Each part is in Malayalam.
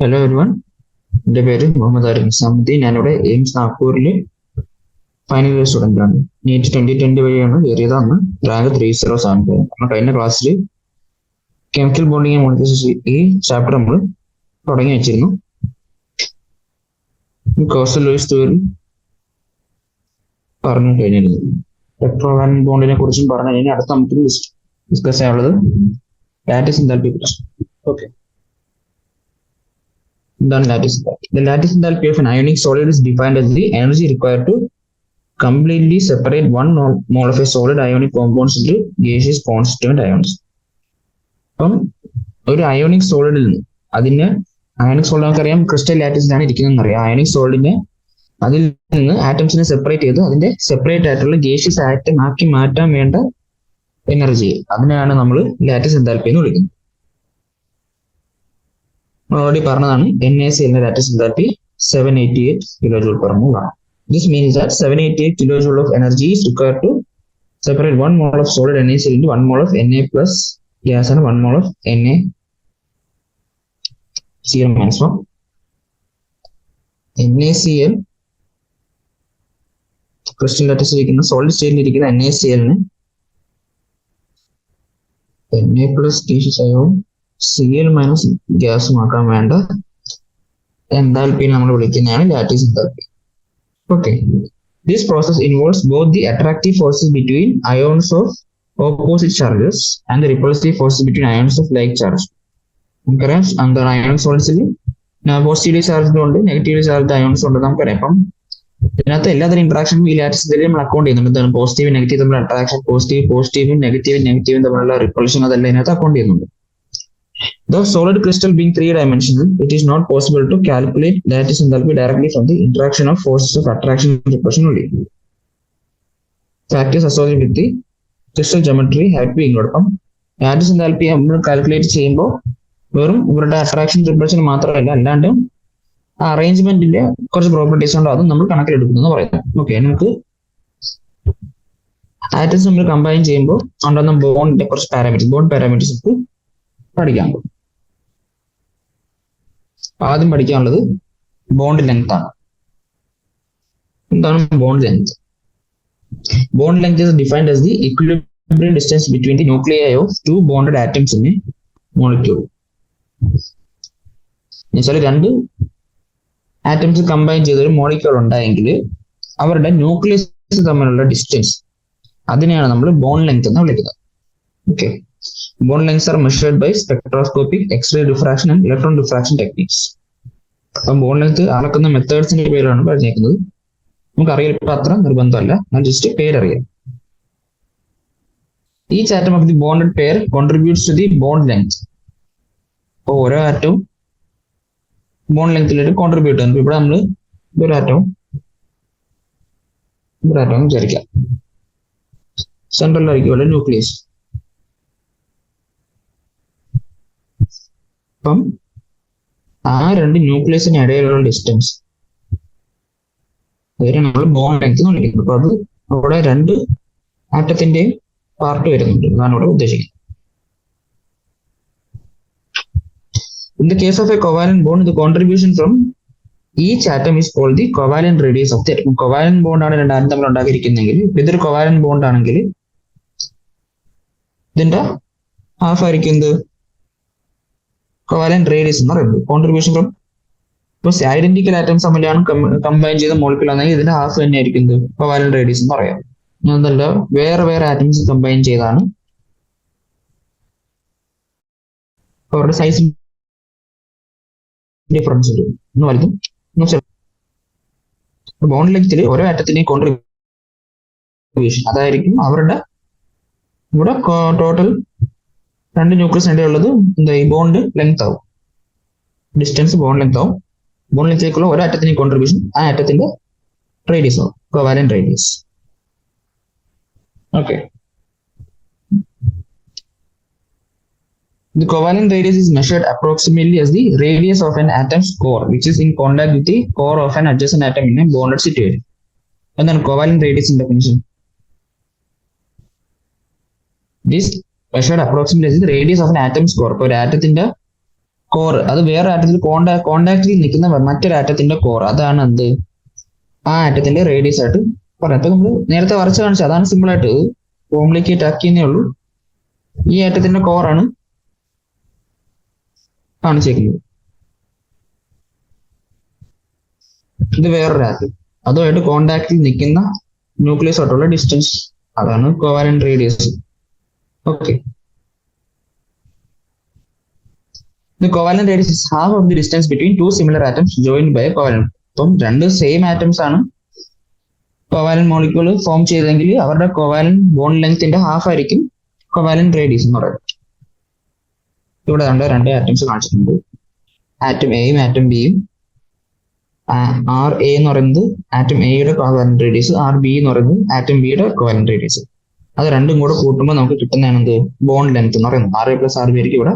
ഹലോ എവരിവൺ, എൻ്റെ പേര് മുഹമ്മദ് ആരിഫ് നിസാമുദ്ദീൻ. ഞാനിവിടെ എയിംസ് നാഗ്പൂരിൽ ഫൈനൽ ഇയർ സ്റ്റുഡൻ്റ് ആണ്. നീറ്റ് 2020 വഴിയാണ് കയറിയത്. അന്ന് റാങ്ക് 307. നമ്മൾ കഴിഞ്ഞ ക്ലാസ്സിൽ കെമിക്കൽ ബോണ്ടിങ് മോളിക്യൂൾസ് ഈ ചാപ്റ്റർ നമ്മൾ തുടങ്ങി വെച്ചിരുന്നു. കോസ്റ്റൽ ലൂയിസ് തിയറി പറഞ്ഞു കഴിഞ്ഞിരുന്നു. ഇലക്ട്രോവാലന്റ് ബോണ്ടിനെ കുറിച്ചും പറഞ്ഞു കഴിഞ്ഞാൽ അടുത്ത നമുക്ക് ഡിസ്കസ് ചെയ്യാനുള്ളത് ലാറ്റിസ് എൻതാൽപ്പി പ്രശ്നം. ഓക്കെ, എന്താണ് lattice enthalpy? The lattice enthalpy of an ionic solid is defined as the energy required to completely separate one mole of a solid ionic compounds into gaseous constituent ions. അപ്പം ഒരു അയോണിക് സോളിഡിൽ നിന്ന് അതിന് അയോണിക് സോളിഡ് നമുക്കറിയാം ക്രിസ്റ്റൽ ലാറ്റിസിലാണ് ഇരിക്കുന്നതെന്ന് അറിയാം. അയോണിക് സോളിഡിനെ അതിൽ നിന്ന് ആറ്റംസിനെ സെപ്പറേറ്റ് ചെയ്ത് അതിന്റെ സെപ്പറേറ്റ് ആയിട്ടുള്ള ഗേഷ്യസ് ആറ്റം ആക്കി മാറ്റാൻ വേണ്ട എനർജി, അതിനെയാണ് നമ്മൾ ലാറ്റിസ് എൻതാൽപ്പി എന്ന് വിളിക്കുന്നത്. ഓൾറെഡി പറഞ്ഞതാണ് NaCl lattice enthalpy 788 കിലോജൂൾ per mole ആണ്. This means that 788 kilojoule of energy is required to separate 1 mole of solid NaCl into 1 mole of Na plus gas and 1 mole of NaCl minus 1. NaCl crystal lattice ഇരിക്കുന്ന സോളിഡ് സ്റ്റേറ്റിൽ ഇരിക്കുന്ന NaCl-നെ Na plus gaseous ion Cl minus ഗ്യാസും ആക്കാൻ വേണ്ട എൻതാൽപ്പിനെ നമ്മൾ വിളിക്കുന്നതാണ് lattice enthalpy. Okay, this process involves both the attractive forces between ions of opposite charges and the repulsive forces between ions of like charge. നമുക്കറിയാം എന്താണ് അയോണിക് സോളിഡ്സിൽ പോസിറ്റീവ്ലി ചാർജ്ഡ് ഉണ്ട്, നെഗറ്റീവ്ലി ചാർജ്ഡ് അയോൺസ് ഉണ്ട് നമുക്കറിയാം. അപ്പം ഇതിനകത്ത് എല്ലാത്തരം ഇന്ററാക്ഷനും ഈ ലാറ്റിസ് നമ്മൾ അക്കൗണ്ട് ചെയ്യുന്നുണ്ട്. എന്താണ് പോസിറ്റീവ് നെഗറ്റീവ് തമ്മിലുള്ള അട്രാക്ഷൻ, പോസിറ്റീവും നെഗറ്റീവും തമ്മിലുള്ള റിപ്പൾഷൻ, അതെല്ലാം ഇതിനകത്ത് അക്കൗണ്ട് ചെയ്യുന്നുണ്ട്. The solid crystal being three-dimensional, it is not possible to calculate lattice enthalpy directly from the interaction of forces of attraction and repulsion only. Factors associated with the crystal geometry have to be ignored. അപ്പം ലാറ്റിസ് എൻതാൽപ്പി നമ്മൾ കാൽക്കുലേറ്റ് ചെയ്യുമ്പോൾ വെറും ഇവരുടെ അട്രാക്ഷൻ റിപ്പൾഷൻ മാത്രമല്ല, അല്ലാണ്ട് ആ അറേഞ്ച്മെന്റിന്റെ കുറച്ച് പ്രോപ്പർട്ടീസ് ഉണ്ടോ അതും നമ്മൾ കണക്കിലെടുക്കുന്നു പറയുന്നത്. ഓക്കെ, നമുക്ക് ആറ്റംസ് നമ്മൾ കമ്പൈൻ ചെയ്യുമ്പോൾ ഉണ്ടാകുന്ന ബോണ്ടിന്റെ കുറച്ച് പാരാമീറ്റേഴ്സ്, ബോണ്ട് പാരാമീറ്റേഴ്സ് നമുക്ക് പഠിക്കാം. ആദ്യം പഠിക്കാനുള്ളത് ബോണ്ട് ലെങ്ത് ആണ്. എന്താണ് bond length? Bond length is defined as the equilibrium distance between the nuclei of two bonded atoms in a molecule. എന്നുവെച്ചാൽ രണ്ട് ആറ്റംസ് കമ്പൈൻ ചെയ്ത ഒരു മോളിക്യൂൾ ഉണ്ടായെങ്കിൽ അവരുടെ ന്യൂക്ലിയസ് തമ്മിലുള്ള ഡിസ്റ്റൻസ്, അതിനെയാണ് നമ്മൾ ബോണ്ട് ലെങ്ത് എന്ന് വിളിക്കുന്നത്. Okay, bond lengths are measured by spectroscopic, X-ray diffraction and electron diffraction techniques. അപ്പം ബോണ്ട് ലെങ്ത് അളക്കുന്ന മെത്തേഡ്സിന്റെ പേരാണ് പറഞ്ഞേക്കുന്നത്. നമുക്കറിയാം, ഇപ്പൊ അത്ര നിർബന്ധമല്ല, ഞാൻ just പേരറിയാം. Each atom of the bonded pair contributes to the bond length. അപ്പോൾ ഓരോ ആറ്റവും ബോണ്ട് ലെങ്ത്തിലേക്ക് കോൺട്രിബ്യൂട്ട് ചെയ്യുന്നു. ഇവിടെ നമ്മൾ ഒരു ആറ്റവും വിചാരിക്കാം, സെൻട്രലിലായിരിക്കും ന്യൂക്ലിയസ്. അപ്പം ആ രണ്ട് ന്യൂക്ലിയസിന് ഇടയിലുള്ള ഡിസ്റ്റൻസ് അതിനെ നമ്മൾ ബോണ്ട് ലെങ്ത് എന്ന് വിളിക്കുന്നത്. അപ്പൊ അത് അവിടെ രണ്ട് ആറ്റത്തിന്റെയും പാർട്ട് വരുന്നുണ്ട്, അതാണ് ഇവിടെ ഉദ്ദേശിക്കുന്നത്. In the case of a covalent bond, the contribution from each atom is called the covalent radius of the atom. Covalent bond ആണ് രണ്ട് ആറ്റം തമ്മിൽ ഉണ്ടാക്കിയിരിക്കുന്നെങ്കിൽ, ഇതൊരു covalent bond ആണെങ്കിൽ ഇതിന്റെ ഹാഫ് ആയിരിക്കും എന്ത്? covalent radius എന്ന് പറയുന്നത്. കോൺട്രിബ്യൂഷൻ ഫ്രം ഐഡന്റിക്കൽ ആറ്റംസ് തമ്മിലാണ് കമ്പൈൻ ചെയ്ത മോളിക്യൂൾ ആണെങ്കിൽ ഇതിന്റെ ഹാഫ് തന്നെ ആയിരിക്കും covalent radius എന്ന് പറയാം. അതല്ല, വേറെ ആറ്റംസ് കമ്പൈൻ ചെയ്താണ് അവരുടെ സൈസ് ഡിഫറൻസ് ഒന്ന് വലുതും ബോണ്ട് ലെങ്ത്തിൽ ഓരോ ആറ്റത്തിന്റെയും കോൺട്രിബ്യൂഷൻ അതായിരിക്കും അവരുടെ ഇവിടെ ടോട്ടൽ രണ്ട് ന്യൂക്ലിയസ് ഇടയുള്ളത് എന്താ ഈ ബോണ്ട് ലെങ്ത് ആവും, ഡിസ്റ്റൻസ് ബോണ്ട് ലെങ്ത് ആവും. ബോണ്ട് ലെങ്ത്തിലേക്കുള്ള ഓരോ ആറ്റത്തിന്റെയും കോൺട്രിബ്യൂഷൻ ആ ആറ്റത്തിന്റെ റേഡിയസ് ആവും, covalent radius. Okay, the covalent radius is measured approximately as the radius of an atom's core which is in contact with the core of an adjacent atom in a bonded situation. എന്താണ് covalent radius in definition? This measured approximately as the radius of an atom's core. ഇപ്പോൾ ഒരു ആറ്റത്തിന്റെ കോർ, അത് വേറെ ആറ്റത്തിൽ കോണ്ടാക്റ്റിൽ നിൽക്കുന്ന മറ്റൊരു ആറ്റത്തിന്റെ കോർ, അതാണ് എന്ത് ആ ആറ്റത്തിന്റെ റേഡിയസ് ആയിട്ട് പറയാം. അപ്പൊ നമ്മൾ നേരത്തെ വരച്ച് കാണിച്ചു, അതാണ് സിമ്പിൾ ആയിട്ട് കോംപ്ലിക്കേറ്റ് ആക്കിയെന്നേ ഉള്ളൂ. ഈ ആറ്റത്തിന്റെ കോറാണ് കാണിച്ചേക്കുന്നത്. ഇത് വേറൊരു ആറ്റം, അതുമായിട്ട് കോണ്ടാക്റ്റിൽ നിൽക്കുന്ന ന്യൂക്ലിയസ് ആയിട്ടുള്ള ഡിസ്റ്റൻസ്, അതാണ് covalent radius. Okay, the covalent radius is half of the distance between two similar atoms joined by a covalent. അപ്പം രണ്ട് സെയിം ആറ്റംസ് ആണ് കോവാലന്റ് മോളിക്യൂൾ ഫോം ചെയ്തെങ്കിൽ അവരുടെ കോവാലന്റ് ബോണ്ട് ലെങ്ത്തിന്റെ ഹാഫ് ആയിരിക്കും കോവാലന്റ് റേഡിയസ് എന്ന് പറയുന്നത്. ഇവിടെ രണ്ട് ആറ്റംസ് കാണിച്ചിട്ടുണ്ട്, ആറ്റം എയും ആറ്റം ബിയും. ആർ എ എന്ന് പറയുന്നത് ആറ്റം എയുടെ കോവാലന്റ് റേഡിയസ്, ആർ ബി എന്ന് പറയുന്നത് ആറ്റം ബിയുടെ കോവാലന്റ് റേഡിയസ്. അത് രണ്ടും കൂടെ കൂട്ടുമ്പോൾ നമുക്ക് കിട്ടുന്നതാണ് എന്ത് ബോണ്ട് ലെങ്ത് എന്ന് പറയുന്നത്. R A plus R B ആയിരിക്കും ഇവിടെ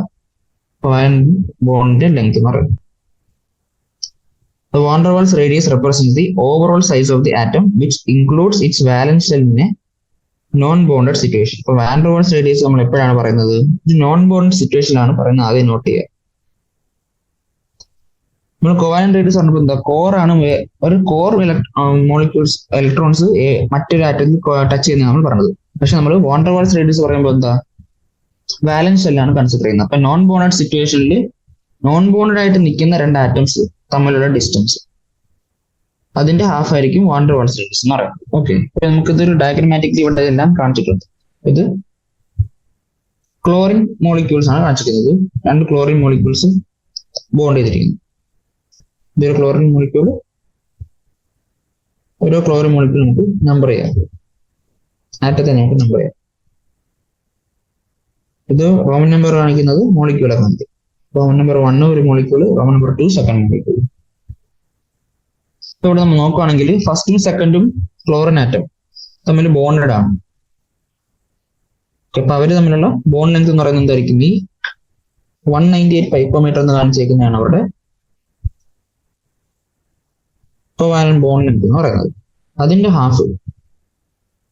കോവാലന്റ് ബോണ്ടിന്റെ ലെങ്ത് എന്ന് പറയുന്നത്. The van der Waals radius represents the overall size of the atom which includes its valence shell in a non-bonded situation. അപ്പോൾ വാൻ ഡെർ വാൾസ് റേഡിയസ് നമ്മൾ എപ്പോഴാണ് പറയുന്നത്? നോൺ ബോണ്ടഡ് സിറ്റുവേഷനിലാണ് പറയുന്നത്, ആദ്യം നോട്ട് ചെയ്യുക. നമ്മൾ കോവാലന്റ് റേഡിയസ് പറഞ്ഞപ്പോൾ എന്താ, കോറാണ് ഒരു കോർ മോളിക്യൂൾസ് ഇലക്ട്രോൺസ് മറ്റൊരു ആറ്റത്തിൽ ടച്ച് ചെയ്യുന്നത് നമ്മൾ പറഞ്ഞത്. പക്ഷെ നമ്മൾ വാൻ ഡെർ വാൾസ് റേഡിയസ് പറയുമ്പോൾ എന്താ, വാലൻസ് ഷെല്ലാണ് കൺസിഡർ ചെയ്യുന്നത്. അപ്പൊ നോൺ ബോണ്ടഡ് സിറ്റുവേഷനിൽ നോൺ ബോണ്ടഡ് ആയിട്ട് നിൽക്കുന്ന രണ്ട് ആറ്റംസ് തമ്മിലുള്ള ഡിസ്റ്റൻസ്, അതിന്റെ ഹാഫ് ആയിരിക്കും വാൻ ഡെർ വാൾസ് റേഡിയസ് എന്ന് പറയുന്നത്. ഓക്കെ, നമുക്ക് ഇതൊരു ഡയഗ്രമാറ്റിക്കലി ഇവിടെ എല്ലാം കാണിച്ചിട്ടുണ്ട്. ഇത് ക്ലോറിൻ മോളിക്യൂൾസ് ആണ് കാണിച്ചിരിക്കുന്നത്. രണ്ട് ക്ലോറിൻ മോളിക്യൂൾസ് ബോണ്ട് ചെയ്തിരിക്കുന്നു. ഇതൊരു ക്ലോറിൻ മോളിക്യൂൾ, ഓരോ ക്ലോറിൻ മോളിക്യൂൾ നമുക്ക് നമ്പർ ചെയ്യാം, ആറ്റത്തെ നമുക്ക് നമ്പർ ചെയ്യാം. ഇത് റോമൻ നമ്പർ കാണിക്കുന്നത് മോളിക്യൂളെ കാണിക്കും. റോമൻ നമ്പർ 1 ഒരു molecule, Roman number 2 second molecule. ഇവിടെ നമ്മൾ നോക്കുകയാണെങ്കിൽ ഫസ്റ്റും സെക്കൻഡും ക്ലോറിൻ ആറ്റം തമ്മിൽ ബോണ്ടഡ് ആണ്. അപ്പൊ അവര് തമ്മിലുള്ള ബോണ്ട് ലെങ്ത് എന്ന് പറയുന്നത് എന്തായിരിക്കും, ഈ 198 പൈക്കോമീറ്റർ എന്ന് കാണിച്ചേക്കുന്നതാണ് അവരുടെ കോവാലന്റ് ബോണ്ട് ലെങ്ത് എന്ന് പറയുന്നത്. അതിന്റെ ഹാഫ്,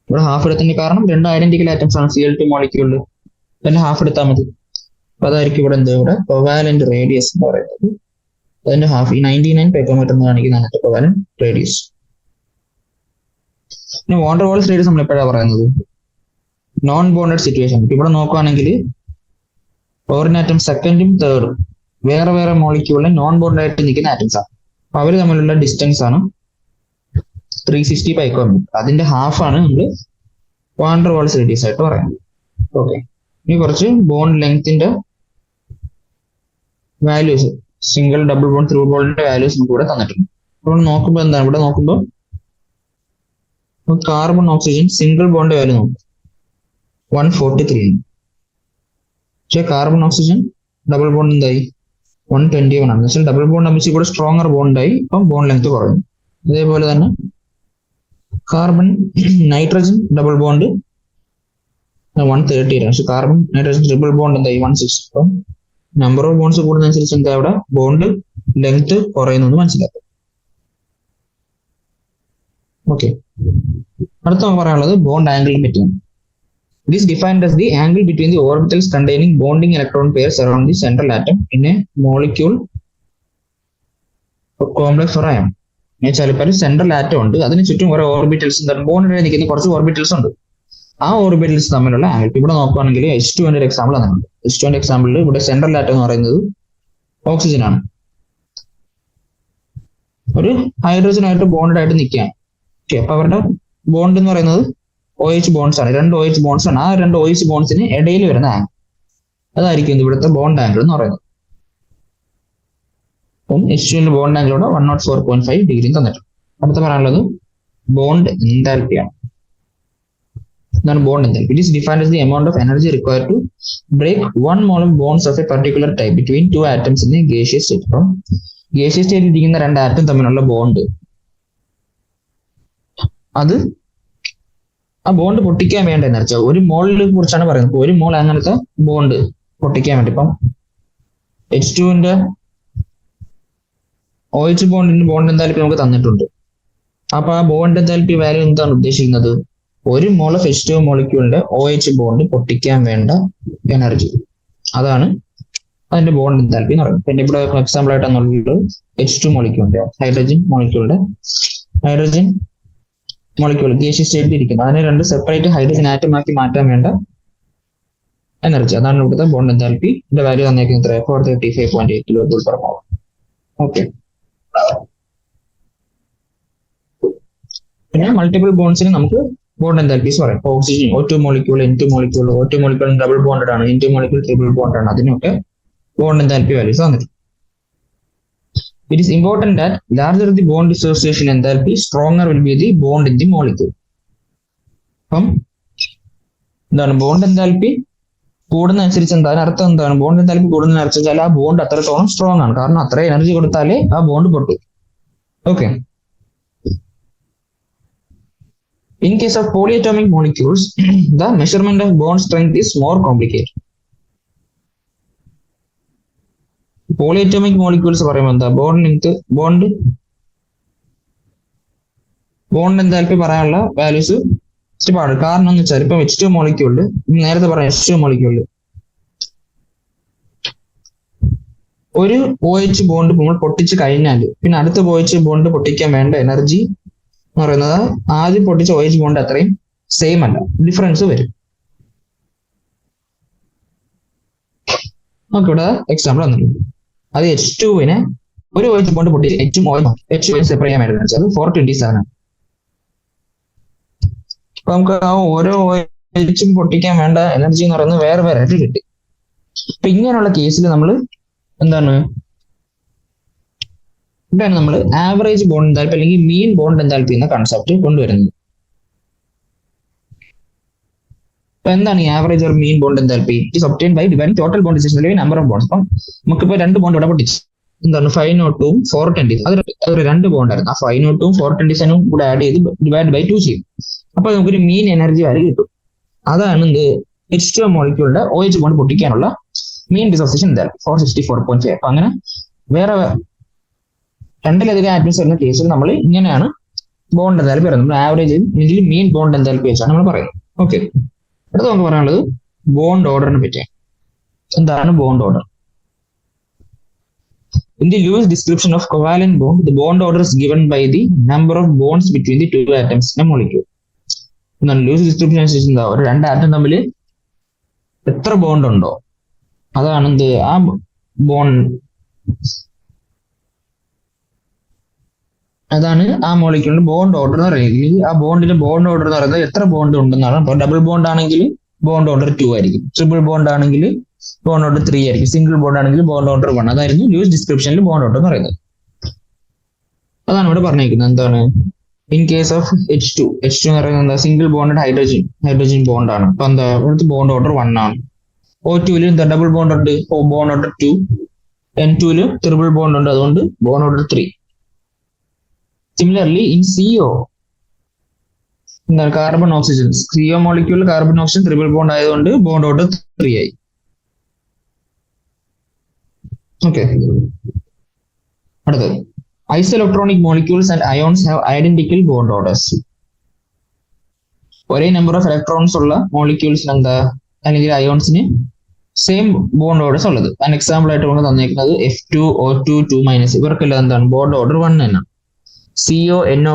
ഇവിടെ ഹാഫ് എടുത്തതിന്റെ കാരണം രണ്ട് ഐഡന്റിക്കൽ ആറ്റംസ് ആണ് Cl2 മോളിക്യൂളിൽ, അതിന്റെ ഹാഫ് എടുത്താൽ മതി. അപ്പൊ അതായിരിക്കും ഇവിടെ എന്താ, ഇവിടെ കോവാലന്റ് റേഡിയസ് എന്ന് പറയുന്നത്. അതിന്റെ ഹാഫ് ഈ 99 പൈക്കോമീറ്റർ എന്ന് കാണിക്കുന്നതാണ് കോവാലന്റ് റേഡിയസ്. പിന്നെ വാൻ ഡെർ വാൾസ് റേഡിയസ് നമ്മൾ എപ്പോഴാണ് പറയുന്നത്, നോൺ ബോണ്ടഡ് സിറ്റുവേഷൻ. ഇവിടെ നോക്കുകയാണെങ്കിൽ ക്ലോറിൻ ആറ്റം സെക്കൻഡും തേർഡും വേറെ വേറെ മോളിക്യൂളിൽ നോൺ ബോണ്ടഡ് ആയിട്ട് നിൽക്കുന്ന ആറ്റംസ് ആണ്. അപ്പൊ അവര് തമ്മിലുള്ള ഡിസ്റ്റൻസ് ആണ് 360 പൈക്കോമീറ്റർ. അതിന്റെ ഹാഫ് ആണ് നമ്മൾ വാൻ ഡെർ വാൾസ് റേഡിയസ് ആയിട്ട് പറയുന്നത്. ഓക്കെ, ഇനി കുറച്ച് ബോണ്ട് ലെങ്ത്തിന്റെ values, single double bond triple ബോണ്ടിന്റെ വാല്യൂസ് നമുക്ക് ഇവിടെ തന്നിട്ടുണ്ട്. അപ്പോൾ നോക്കുമ്പോൾ എന്താണ്, ഇവിടെ നോക്കുമ്പോൾ carbon oxygen single bond value നോക്കും 143. പക്ഷെ കാർബൺ ഓക്സിജൻ ഡബിൾ ബോണ്ട് എന്തായി 121 ആണ്. വെച്ചാൽ ഡബിൾ ബോണ്ട് അമിച്ച് കൂടെ സ്ട്രോങ്ങർ ബോണ്ടായി, ഇപ്പം ബോണ്ട് ലെങ്ത് കുറയുന്നു. അതേപോലെ തന്നെ കാർബൺ നൈട്രജൻ ഡബിൾ ബോണ്ട് 130 ആണ്. പക്ഷെ കാർബൺ നൈട്രജൻ ട്രിപ്പിൾ ബോണ്ട് എന്തായി 160. അപ്പം നമ്പർ ഓഫ് ബോണ്ട്സ് കൂടുന്നതനുസരിച്ച് എന്താ ഇവിടെ ബോണ്ട് ലെങ്ത് കുറയുന്നു മനസ്സിലാക്കും. ഓക്കെ, അടുത്ത നമുക്ക് പറയാനുള്ളത് bond angle between. It is defined as the angle between the orbitals containing bonding electron pairs around the central atom in a molecule or complex or ion. എന്നുവെച്ചാൽ ഇപ്പോൾ സെൻട്രൽ ആറ്റം ഉണ്ട്, അതിന് ചുറ്റും കുറെ ഓർബിറ്റൽസ് ബോണ്ടിൽ നിൽക്കുന്ന കുറച്ച് ഓർബിറ്റൽസ് ഉണ്ട്. ആ ഓർബിറ്റൽസ് തമ്മിലുള്ള ആംഗിൾ ഇവിടെ നോക്കുകയാണെങ്കിൽ H2 ഒരു എക്സാമ്പിൾ തന്നിട്ടുണ്ട്. H2 എക്സാമ്പിളിൽ ഇവിടെ സെൻട്രൽ ആറ്റം എന്ന് പറയുന്നത് ഓക്സിജൻ ആണ്. ഒരു ഹൈഡ്രജനായിട്ട് ബോണ്ടഡ് ആയിട്ട് നിൽക്കുകയാണ്. ഓക്കെ, അപ്പൊ അവരുടെ ബോണ്ട് എന്ന് പറയുന്നത് OH ബോണ്ട്സ് ആണ്, രണ്ട് OH ബോണ്ട്സ് ആണ്. ആ രണ്ട് OH ബോണ്ട്സിന് ഇടയിൽ വരുന്ന ആംഗിൾ അതായിരിക്കും ഇവിടുത്തെ ബോണ്ട് ആംഗിൾ എന്ന് പറയുന്നത്. അപ്പം H2 ബോണ്ട് ആംഗിൾ ഇവിടെ 104.5 ഡിഗ്രി തന്നിട്ടുണ്ട്. അടുത്ത പറയാനുള്ളത് ബോണ്ട് എൻതാൽപ്പിയാണ്. എന്താണ് bond enthalpy? It is defined as the amount of energy required to break one mole of bonds of a particular type between two atoms in a gaseous state. അപ്പം gaseous state ഇരിക്കുന്ന രണ്ട് ആറ്റം തമ്മിലുള്ള ബോണ്ട്, അത് ആ ബോണ്ട് പൊട്ടിക്കാൻ വേണ്ടെന്ന് വെച്ചാൽ ഒരു മോളിനെ കുറിച്ചാണ് പറയുന്നത്. ഒരു മോൾ അങ്ങനത്തെ ബോണ്ട് പൊട്ടിക്കാൻ വേണ്ടി ഇപ്പം H2 OH ബോണ്ടിന്റെ ബോണ്ട് എന്തായാലും നമുക്ക് തന്നിട്ടുണ്ട്. അപ്പൊ ആ ബോണ്ട് എന്തായാലും വാല്യൂ എന്താണ് ഉദ്ദേശിക്കുന്നത്, ഒരു മോൾ ഓഫ് H2 മോളിക്യൂളിന്റെ OH ബോണ്ട് പൊട്ടിക്കാൻ വേണ്ട എനർജി, അതാണ് അതിന്റെ ബോണ്ട് എന്താൽപ്പി എന്ന് പറയുന്നത്. പിന്നെ ഇവിടെ എക്സാമ്പിൾ ആയിട്ട് എന്നുള്ളത് H2 മോളിക്യൂളിന്റെ ഹൈഡ്രജൻ മോളിക്യൂൾ ഗേഷ്യസ് സ്റ്റേറ്റിൽ ഇരിക്കുന്നത്. അതിനെ രണ്ട് സെപ്പറേറ്റ് ഹൈഡ്രജൻ ആറ്റം ആക്കി മാറ്റാൻ വേണ്ട എനർജി, അതാണ് ഇവിടുത്തെ ബോണ്ട് എന്താൽപ്പി. ഇതിന്റെ വാല്യൂ തന്നേക്കുന്നത് 435.8 kJ/mol. ഓക്കെ. പിന്നെ മൾട്ടിപ്പിൾ ബോൺസിന് നമുക്ക് ബോണ്ട് എന്താൽപ്പീസ് പറയാം. Oxygen O2 molecule N2 molecule O2 molecule double bonded ആണ്, N2 മോളിക്യൂൾ ട്രിപ്പിൾ ബോണ്ടഡ് ആണ്. അതിനൊക്കെ bond enthalpy values തന്നിട്ടുണ്ട്. It is important that larger the bond dissociation enthalpy, stronger will be the bond in the molecule. അപ്പം എന്താണ് ബോണ്ട് എന്താൽപ്പി കൂടുന്നതനുസരിച്ച് എന്താണ് അർത്ഥം? എന്താണ് ബോണ്ട് എന്താൽപ്പി കൂടുന്നതനുസരിച്ച് ആ ബോണ്ട് അത്രത്തോളം സ്ട്രോങ് ആണ്, കാരണം അത്ര എനർജി കൊടുത്താലേ ആ ബോണ്ട് പൊട്ടും. Okay. In case of polyatomic molecules, the measurement of bond strength is more complicated. Polyatomic molecules പറയുമ്പോൾ എന്താ ബോണ്ട് എന്താൽപ്പി പറയാനുള്ള വാല്യൂസ് പാട്. കാരണം എന്ന് വെച്ചാൽ ഇപ്പൊ H2 മോളിക്യൂളില് നേരത്തെ പറയാം H2 മോളിക്യൂളില് ഒരു OH ബോണ്ട് നമ്മൾ പൊട്ടിച്ച് കഴിഞ്ഞാൽ പിന്നെ അടുത്ത OH ബോണ്ട് പൊട്ടിക്കാൻ വേണ്ട എനർജി എന്ന് പറയുന്നത് ആദ്യം പൊട്ടിച്ച OH ബോണ്ട് അത്രയും സെയിം അല്ല, ഡിഫറൻസ് വരും. നമുക്ക് ഇവിടെ എക്സാമ്പിൾ വന്നിട്ടുണ്ട്. അത് H2-നെ ഒരു OH ബോണ്ട് പൊട്ടി H2 സെപ്പറേറ്റ് ചെയ്യാൻ വേണ്ടി അത് 427 ആണ്. അപ്പൊ നമുക്ക് ആ ഓരോ OH പൊട്ടിക്കാൻ വേണ്ട എനർജി എന്ന് പറയുന്നത് വേറെ വേറെ ആയിട്ട് കിട്ടി. അപ്പൊ ഇങ്ങനെയുള്ള കേസിൽ നമ്മൾ എന്താണ് ഇവിടെയാണ് നമ്മൾ ആവറേജ് ബോണ്ട് എന്താൽപ്പി അല്ലെങ്കിൽ മീൻ ബോണ്ട് എന്താൽപ്പി എന്ന കൺസെപ്റ്റ് കൊണ്ടുവരുന്നത്. അപ്പൊ എന്താണ് ഈ average or mean bond enthalpy? It is obtained by dividing total bond distance by number of bonds. അപ്പം നമുക്കിപ്പോ രണ്ട് ബോണ്ട് ഇവിടെ പൊട്ടിച്ചു, എന്താണ് 502 420, അത് രണ്ട് ബോണ്ട് ആയിരുന്നു. ആ 502 427 കൂടെ ആഡ് ചെയ്ത് ഡിവൈഡ് ബൈ 2 ചെയ്യും. അപ്പൊ നമുക്കൊരു മീൻ എനർജി വാല്യൂ കിട്ടും. അതാണ് H2 മോളിക്യൂളിന്റെ OH ബോണ്ട് പൊട്ടിക്കാനുള്ള മീൻ ഡിസോസിയേഷൻ എന്താൽപ്പി 464.5. അപ്പൊ അങ്ങനെ വേറെ രണ്ടിലധികം ആറ്റംസ് വരുന്ന കേസിൽ നമ്മൾ ഇങ്ങനെയാണ് ബോണ്ട് എന്താൽപ്പി പറയുന്നത്. നമ്മൾ ആവറേജ് അല്ലെങ്കിൽ മീൻ ബോണ്ട് എന്താൽപ്പി വെച്ചാണ് നമ്മൾ പറയുന്നത്. ഓക്കെ. അടുത്ത നമുക്ക് പറയാനുള്ളത് ബോണ്ട് ഓർഡറിനെ പറ്റി. എന്താണ് bond order? In the Lewis description of covalent bond, the bond order is given by the number of bonds between the two atoms in a molecule. എന്താണ് ലൂയിസ് ഡിസ്ക്രിപ്ഷൻ അനുസരിച്ച് എന്താ ഒരു രണ്ട് ആറ്റം തമ്മിൽ എത്ര ബോണ്ട് ഉണ്ടോ അതാണ് ആ ബോണ്ട്, അതാണ് ആ മോളിക്യൂളിന്റെ ബോണ്ട് ഓർഡർ എന്ന് പറയുന്നത്. ആ ബോണ്ടിന്റെ ബോണ്ട് ഓർഡർ എന്ന് പറയുന്നത് എത്ര ബോണ്ട് ഉണ്ടെന്നാണ്. ഇപ്പൊ ഡബിൾ ബോണ്ട് ആണെങ്കിൽ ബോണ്ട് ഓർഡർ 2 ആയിരിക്കും, ട്രിപ്പിൾ ബോണ്ട് ആണെങ്കിൽ ബോണ്ട് ഓർഡർ 3 ആയിരിക്കും, സിംഗിൾ ബോണ്ട് ആണെങ്കിൽ ബോണ്ട് ഓർഡർ 1. അതായിരുന്നു ലൂയിസ് ഡിസ്ക്രിപ്ഷനിൽ ബോണ്ട് ഓർഡർ എന്ന് പറയുന്നത്. അതാണ് ഇവിടെ പറഞ്ഞിരിക്കുന്നത്. എന്താണ് ഇൻ കേസ് ഓഫ് H2 എന്ന് പറയുന്നത് എന്താ സിംഗിൾ ബോണ്ടഡ് ഹൈഡ്രജൻ ബോണ്ട് ആണ്. അപ്പൊ എന്താ ഇവിടുത്തെ ബോണ്ട് ഓർഡർ 1 ആണ്. O2 എന്താ ഡബിൾ ബോണ്ട് ഉണ്ട്, bond order 2. N2 triple bond ഉണ്ട്, അതുകൊണ്ട് bond order 3. Similarly, in CO, എന്താണ് കാർബൺ ഓക്സിജൻ CO മോളിക്യൂളിൽ കാർബൺ ഓക്സിജൻ ട്രിപ്പിൾ ബോണ്ട് ആയതുകൊണ്ട് ബോണ്ട് ഓർഡർ 3 ആയി. ഓക്കെ. അടുത്തത് isoelectronic molecules and ions have identical bond orders. ഒരേ നമ്പർ ഓഫ് ഇലക്ട്രോൺസ് ഉള്ള മോളിക്യൂൾസിന് എന്താ അല്ലെങ്കിൽ അയോൺസിന് സെയിം ബോണ്ട് ഓർഡേഴ്സ് ഉള്ളത്. അതിന് എക്സാമ്പിൾ ആയിട്ട് കൊണ്ട് തന്നിരിക്കുന്നത് F2 O2 2- ഇവർക്കെല്ലാം എന്താണ് ബോണ്ട് ഓർഡർ 1 തന്നെ. CONO+,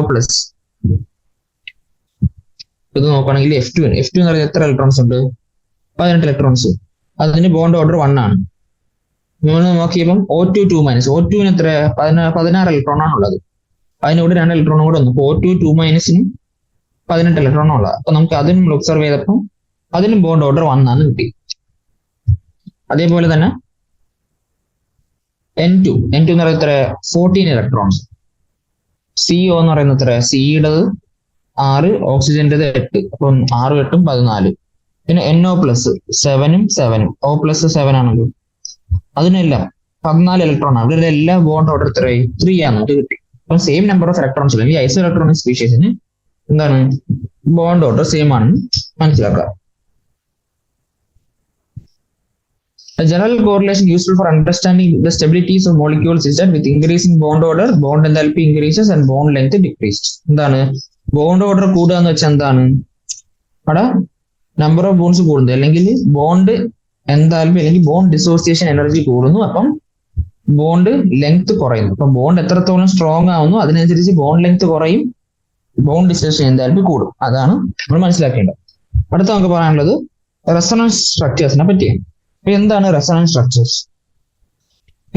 ഇത് നോക്കുകയാണെങ്കിൽ F2 എന്ന് പറയുന്നത് എത്ര ഇലക്ട്രോൺസ് ഉണ്ട്? 18 ഇലക്ട്രോൺസ്. അതിന് ബോണ്ട് ഓർഡർ 1 ആണ്. നമ്മൾ നോക്കിയപ്പം O2 O2 എത്ര 16 ഇലക്ട്രോൺ ആണ് ഉള്ളത്. അതിനൂടെ 2 ഇലക്ട്രോണും കൂടെ വന്നു. O2 2- 18 ഇലക്ട്രോൺ ഉള്ളത്. അപ്പൊ നമുക്ക് അതിന് നമ്മൾ ഒബ്സർവ് ചെയ്തപ്പോൾ അതിനും ബോണ്ട് ഓർഡർ 1 ആണ് കിട്ടി. അതേപോലെ തന്നെ N2 എന്ന് പറയുന്നത് എത്ര 14 ഇലക്ട്രോൺസ്. CO എന്ന് പറയുന്നത് എത്ര സിയുടേത് 6, ഓക്സിജന്റേത് 8. അപ്പം 6, 8, 14. പിന്നെ NO+, 7, 7. O+7 ആണല്ലോ. അതിനെല്ലാം 14 ഇലക്ട്രോൺ ആണ്. അവരുടെ എല്ലാ ബോണ്ട് ഓർഡർ 3 ആണ് കിട്ടി. അപ്പം സെയിം നമ്പർ ഓഫ് ഇലക്ട്രോൺസ് അല്ലെങ്കിൽ ഐസോ ഇലക്ട്രോണിക് സ്പീഷീസിന് എന്താണ് ബോണ്ട് ഓർഡർ സെയിം ആണെന്ന് മനസ്സിലാക്കുക. A general correlation useful for understanding the stabilities of molecules is that with increasing bond order, bond enthalpy increases and bond length decreases. എന്താണ് ബോണ്ട് ഓർഡർ കൂടുക എന്ന് വെച്ചാൽ എന്താണ് അവിടെ നമ്പർ ഓഫ് ബോണ്ട്സ് കൂടുന്നത് അല്ലെങ്കിൽ ബോണ്ട് എന്താൽപി അല്ലെങ്കിൽ ബോണ്ട് ഡിസോസിയേഷൻ എനർജി കൂടുന്നു. അപ്പം ബോണ്ട് ലെങ്ത് കുറയുന്നു. അപ്പൊ ബോണ്ട് എത്രത്തോളം സ്ട്രോങ് ആവുന്നു അതിനനുസരിച്ച് ബോണ്ട് ലെങ്ത് കുറയും, ബോണ്ട് ഡിസോസിയേഷൻ എന്താൽപി കൂടും. അതാണ് നമ്മൾ മനസ്സിലാക്കേണ്ടത്. അടുത്ത നമുക്ക് പറയാനുള്ളത് റെസൊണൻസ് സ്ട്രക്ചേഴ്സിനെ പറ്റി. എന്താണ് resonance structures?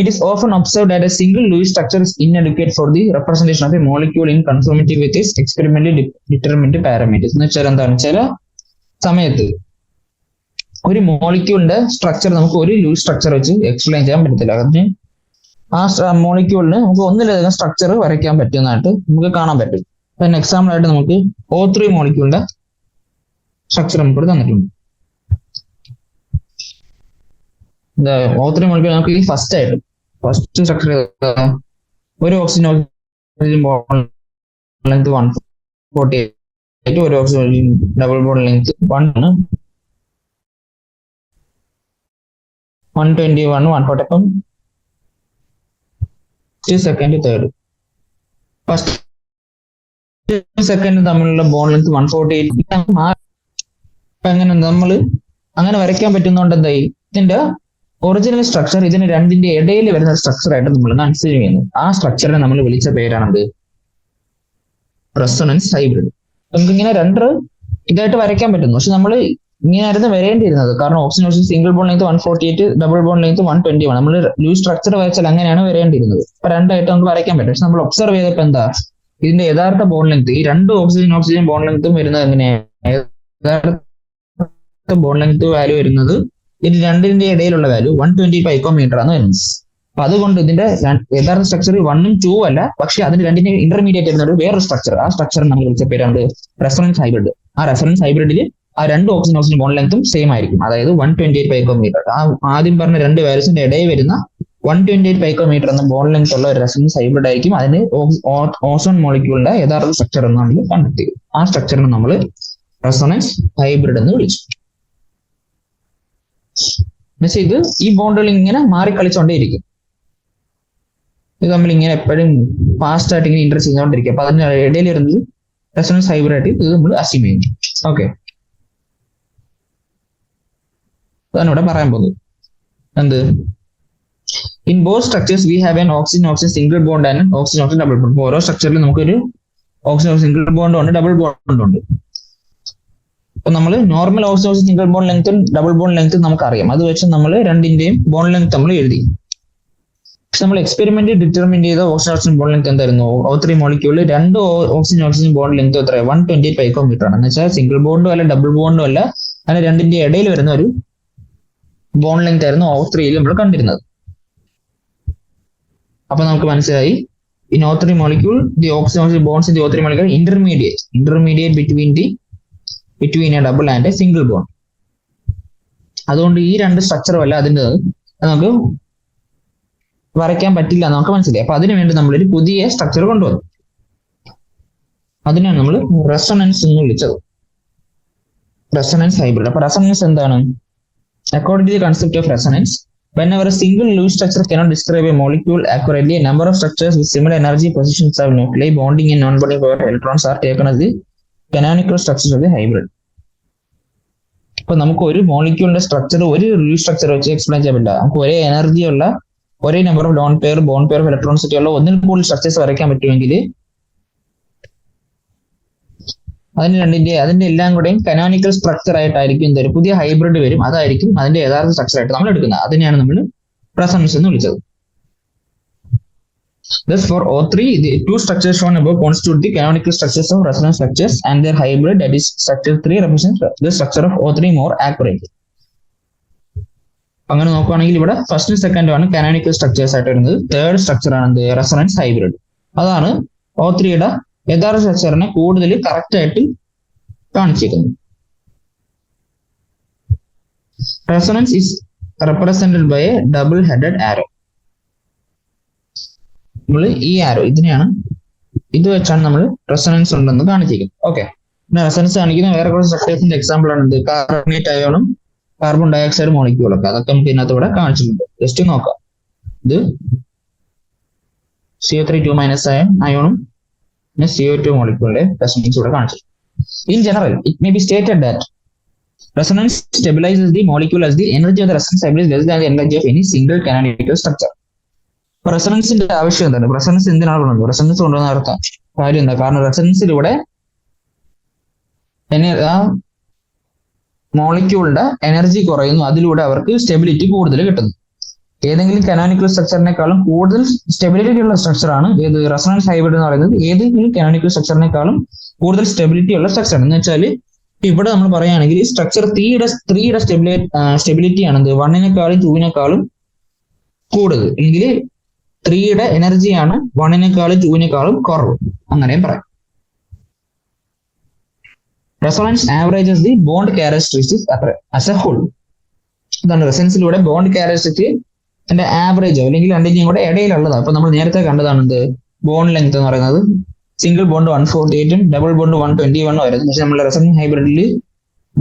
It is often observed that a single Lewis structure is inadequate for the representation of a molecule in conformity with its experimentally determined parameters. എന്ന് വെച്ചാൽ എന്താണ്, ചില സമയത്ത് ഒരു മോളിക്യൂളിന്റെ സ്ട്രക്ചർ നമുക്ക് ഒരു ലൂസ് സ്ട്രക്ചർ വെച്ച് എക്സ്പ്ലെയിൻ ചെയ്യാൻ പറ്റത്തില്ല. അതിന് ആ മോളിക്യൂളിന് നമുക്ക് ഒന്നിലധികം സ്ട്രക്ചർ വരയ്ക്കാൻ പറ്റുന്നതായിട്ട് നമുക്ക് കാണാൻ പറ്റും. അതിന് എക്സാമ്പിൾ ആയിട്ട് നമുക്ക് O3 മോളിക്യൂളിന്റെ സ്ട്രക്ചർ നമുക്ക് തന്നിട്ടുണ്ട്. O3 മോളിക്യൂൾ നമുക്ക് ഈ ഫസ്റ്റ് സ്ട്രക്ചർ ഒരു ഓക്സിജൻ ലെങ്ത് 148, ഒരു ഓക്സിജൻ ഡബിൾ ബോണ്ട് ലെങ്ത് 121, 140. അപ്പം സെക്കൻഡ് തേർഡ് ഫസ്റ്റ് സെക്കൻഡ് തമ്മിലുള്ള ബോണ്ട് ലെങ്ത് 148. അങ്ങനെ നമ്മൾ അങ്ങനെ വരയ്ക്കാൻ പറ്റുന്നതുകൊണ്ട് എന്തായി, ഇതിന്റെ ഒറിജിനൽ സ്ട്രക്ചർ ഇതിന് രണ്ടിന്റെ ഇടയിൽ വരുന്ന സ്ട്രക്ചർ ആയിട്ട് നമ്മൾ കൺസിഡർ ചെയ്യുന്നു. ആ സ്ട്രക്ചറിനെ നമ്മൾ വിളിച്ച പേരാണത് റെസൊണൻസ് ഹൈബ്രിഡ്. നമുക്കിങ്ങനെ രണ്ട് ഇതായിട്ട് വരയ്ക്കാൻ പറ്റുന്നു. പക്ഷെ നമ്മൾ ഇങ്ങനെയായിരുന്നു വരേണ്ടിയിരുന്നത്. കാരണം oxygen single bond length 148, double bond length 121. നമ്മൾ ലൂസ് സ്ട്രക്ചർ വരച്ചാൽ അങ്ങനെയാണ് വരേണ്ടിയിരുന്നത്. അപ്പൊ രണ്ടായിട്ട് നമുക്ക് വരയ്ക്കാൻ പറ്റും. പക്ഷെ നമ്മൾ ഒബ്സർവ് ചെയ്തപ്പോൾ എന്താ, ഇതിന്റെ യഥാർത്ഥ ബോണ്ട് ലെങ്ത് ഈ രണ്ട് ഓക്സിജൻ ബോണ്ട് ലെങ്ത്തും വരുന്നത് എങ്ങനെയാണ്, യഥാർത്ഥ ബോണ്ട് ലെങ്ത് വാല്യൂ വരുന്നത് ഇതിന് രണ്ടിന്റെ ഇടയിലുള്ള വാല്യൂ 120 പൈക്കോമീറ്റർ ആണ് വരുന്നത്. അപ്പൊ അതുകൊണ്ട് ഇതിന്റെ യഥാർത്ഥ സ്ട്രക്ചർ 1ഉം 2ഉം അല്ല, പക്ഷെ അതിന് രണ്ടിന്റെ ഇന്റർമീഡിയറ്റ് വരുന്ന ഒരു വേറൊരു സ്ട്രക്ചർ. ആ സ്ട്രക്ചർ നമ്മൾ വിളിച്ച പേരാണ് റെസൊണൻസ് ഹൈബ്രിഡ്. ആ റെസൊണൻസ് ഹൈബ്രിഡിൽ ആ രണ്ട് ഓക്സിജൻ ബോണ്ട് ലെങ്ത്തും സെയിം ആയിരിക്കും, അതായത് 128 പൈക്കോമീറ്റർ. ആ ആദ്യം പറഞ്ഞ രണ്ട് വാല്യൂസിന്റെ ഇടയിൽ വരുന്ന 128 പൈക്കോമീറ്റർ എന്ന ബോണ്ട് ലെങ്ത് ഉള്ള ഒരു റെസൊണൻസ് ഹൈബ്രിഡ് ആയിരിക്കും. അതിന് ഓസോൺ മോളിക്യൂളിന്റെ യഥാർത്ഥ സ്ട്രക്ചർ എന്ന് നമ്മൾ കണ്ടെത്തി. ആ സ്ട്രക്ചറിനെ നമ്മൾ റെസൊണൻസ് ഹൈബ്രിഡ് എന്ന് വിളിച്ചു. എന്നുവെച്ചാൽ ഇത് ഈ ബോണ്ടുകൾ ഇങ്ങനെ മാറിക്കളിച്ചുകൊണ്ടേയിരിക്കും. ഇത് നമ്മൾ ഇങ്ങനെ എപ്പോഴും ഫാസ്റ്റ് ആയിട്ട് ഇങ്ങനെ ഇന്റർ ചെയ്തുകൊണ്ടിരിക്കും. അപ്പൊ അതിന് ഇടയിൽ വരുന്നത് റെസൊണൻസ് ഹൈബ്രിഡ് ഇത് നമ്മൾ അസ്യൂം ചെയ്യുന്നു. ഓക്കെ, അതാണ് ഇവിടെ പറയാൻ പോകുന്നത്. എന്ത്, in both structures we have an oxygen single bond and oxygen double bond. ഓരോ സ്ട്രക്ചറിലും നമുക്കൊരു ഓക്സിജൻ സിംഗിൾ ബോണ്ടും ഉണ്ട്, ഡബിൾ ബോണ്ടും ഉണ്ട്. അപ്പൊ നമ്മൾ നോർമൽ ഓക്സിജൻ സിംഗിൾ ബോണ്ട് ലെങ്ത്തും ഡബിൾ ബോണ്ട് ലെങ്ത്തും നമുക്കറിയാം. അത് വെച്ച് നമ്മൾ രണ്ടിന്റെയും ബോണ്ട് ലെങ്ത് നമ്മൾ എഴുതി. പക്ഷെ നമ്മൾ എക്സ്പെരിമെന്റ് ഡിറ്റർമിൻ ചെയ്ത ഓക്സിജൻ ബോണ്ട് ലെങ്ത് എന്തായിരുന്നു, O3 മോളിക്യൂളിൽ രണ്ട് ഓക്സിജൻ ബോണ്ട് ലെങ്ത് എത്ര 128 പൈക്കോമീറ്റർ ആണ്. എന്ന് വെച്ചാൽ സിംഗിൾ ബോണ്ടും അല്ല ഡബിൾ ബോണ്ടും അല്ല, അതിന് രണ്ടിന്റെ ഇടയിൽ വരുന്ന ഒരു ബോണ്ട് ലെങ്ത് ആയിരുന്നു O3 നമ്മൾ കണ്ടിരുന്നത്. അപ്പൊ നമുക്ക് മനസ്സിലായി, in O3 molecule the oxygen bonds in the O3 molecule intermediate between A double and A single bond. അതുകൊണ്ട് ഈ രണ്ട് സ്ട്രക്ചറും അല്ല അതിൻ്റെ നമുക്ക് വരയ്ക്കാൻ പറ്റില്ല നമുക്ക് മനസ്സിലായി. അപ്പൊ അതിനു വേണ്ടി നമ്മളൊരു പുതിയ സ്ട്രക്ചർ കൊണ്ടുവന്നു. അതിനാണ് നമ്മൾ റെസൊണൻസ് എന്ന് വിളിച്ചത്, റെസൊണൻസ് ഹൈബ്രിഡ്. അപ്പൊ റെസൊണൻസ് എന്താണ്? According to the concept of resonance, whenever a single loose structure cannot describe a molecule accurately, a number of structures with similar energy positions of nuclei, bonding and non-bonding power electrons are taken as the canonical structures of the hybrid. ഇപ്പൊ നമുക്ക് ഒരു മോളിക്യൂളിന്റെ സ്ട്രക്ചർ ഒരു ലൂസ് സ്ട്രക്ചർ വെച്ച് എക്സ്പ്ലെയിൻ ചെയ്യാൻ പറ്റില്ല. നമുക്ക് ഒരേ എനർജി ഉള്ള ഒരേ number of bond pair of ഇലക്ട്രോൺസിറ്റി ഉള്ള ഒന്നിൽ കൂടുതൽ സ്ട്രക്ചേഴ്സ് വരയ്ക്കാൻ പറ്റുമെങ്കിൽ അതിന്റെ എല്ലാം കൂടെയും കനോണിക്കൽ സ്ട്രക്ചർ ആയിട്ടായിരിക്കും എന്തൊരു പുതിയ ഹൈബ്രിഡ് വരും. അതായിരിക്കും അതിന്റെ യഥാർത്ഥ സ്ട്രക്ചർ ആയിട്ട് നമ്മൾ എടുക്കുന്നത്. അതിനെയാണ് നമ്മൾ റെസൊണൻസ് എന്ന് വിളിച്ചത്. Thus for O3, the two structures shown above constitute the canonical structures of resonance structures, and their hybrid, that is structure 3, represents the structure of O3 more accurately. അങ്ങനെ നോക്കുകയാണെങ്കിൽ ഇവിടെ ഫസ്റ്റ് സെക്കൻഡ് ആണ് കാനോണിക്കൽ സ്ട്രക്ചേഴ്സ് ആയിട്ട് വരുന്നത്. തേർഡ് സ്ട്രക്ചർ ആണ് എന്ത്, റെസൊണൻസ് ഹൈബ്രിഡ്. അതാണ് O3യുടെ യഥാർത്ഥ സ്ട്രക്ചറിനെ കൂടുതൽ കറക്റ്റ് ആയിട്ട് കാണിച്ചിരിക്കുന്നത്. Resonance is represented by a double headed arrow. നമ്മൾ ഈ ആരോ ഇത് വെച്ചാണ് നമ്മൾ റെസൊണൻസ് ഉണ്ടെന്ന് കാണിച്ചിരിക്കുന്നത്. ഓക്കെ, പിന്നെ റെസൊണൻസ് കാണിക്കുന്ന വേറെ കുറച്ച് സ്ട്രക്ചേഴ്സിന്റെ എക്സാമ്പിൾ ആണ് ഇത് കാർബണേറ്റ് അയോണും കാർബൺ ഡയോക്സൈഡ് മോളിക്യൂളൊക്കെ. അതൊക്കെ നമുക്ക് ഇതിനകത്ത് ഇവിടെ കാണിച്ചിട്ടുണ്ട്. ജസ്റ്റ് നോക്കാം. ഇത് CO3 അയോണും പിന്നെ CO2 മോളിക്യൂളിന്റെ റെസൊണൻസ് ഇവിടെ കാണിച്ചിട്ടുണ്ട്. In general, it may be stated that Resonance stabilizes the molecule as the energy of the resonance fiber is less than the energy of any single canonical structure. അപ്പൊ റെസണൻസിന്റെ ആവശ്യം എന്താണ്? റെസണൻസ് എന്തിനാണ് പറയുന്നത്? റെസണൻസ് കൊണ്ടുവന്ന അർത്ഥം കാര്യം എന്താ? കാരണം റെസണൻസിലൂടെ ആ മോളിക്യൂളിന്റെ എനർജി കുറയുന്നു, അതിലൂടെ അവർക്ക് സ്റ്റെബിലിറ്റി കൂടുതൽ കിട്ടുന്നു. ഏതെങ്കിലും കനോണിക്കൽ സ്ട്രക്ചറിനേക്കാളും കൂടുതൽ സ്റ്റെബിലിറ്റി ഉള്ള സ്ട്രക്ചറാണ് ഏത്? റെസണൻസ് ഹൈബ്രിഡ് എന്ന് പറയുന്നത് ഏതെങ്കിലും കനോണിക്കൽ സ്ട്രക്ചറിനേക്കാളും കൂടുതൽ സ്റ്റെബിലിറ്റി ഉള്ള സ്ട്രക്ചർ. എന്ന് വെച്ചാൽ ഇവിടെ നമ്മൾ പറയുകയാണെങ്കിൽ സ്ട്രക്ചർ ത്രീയുടെ സ്റ്റെബിലിറ്റി ആണെന്ത്? 1-നേക്കാളും 2-നേക്കാളും കൂടുതൽ, എങ്കിൽ 3യുടെ എനർജിയാണ് 1-നേക്കാളും 2-നേക്കാളും കുറവ്, അങ്ങനെയും പറയാം. Resonance averages the bond characteristics as a whole. ഇതാണ് റെസൊണൻസിലൂടെ ബോണ്ട് ക്യാരക്ടറിസ്റ്റിക്സിന്റെ ആവറേജ് അല്ലെങ്കിൽ രണ്ടിന്റെയും കൂടെ ഇടയിലുള്ളതാണ്. അപ്പൊ നമ്മൾ നേരത്തെ കണ്ടതാണ് എന്ത്? ബോണ്ട് ലെങ്ത് എന്ന് പറയുന്നത് സിംഗിൾ ബോണ്ട് 148 ഡബിൾ ബോണ്ട് 121 ആയിരുന്നു. പക്ഷെ നമ്മുടെ റെസൊണൻസ് ഹൈബ്രിഡിൽ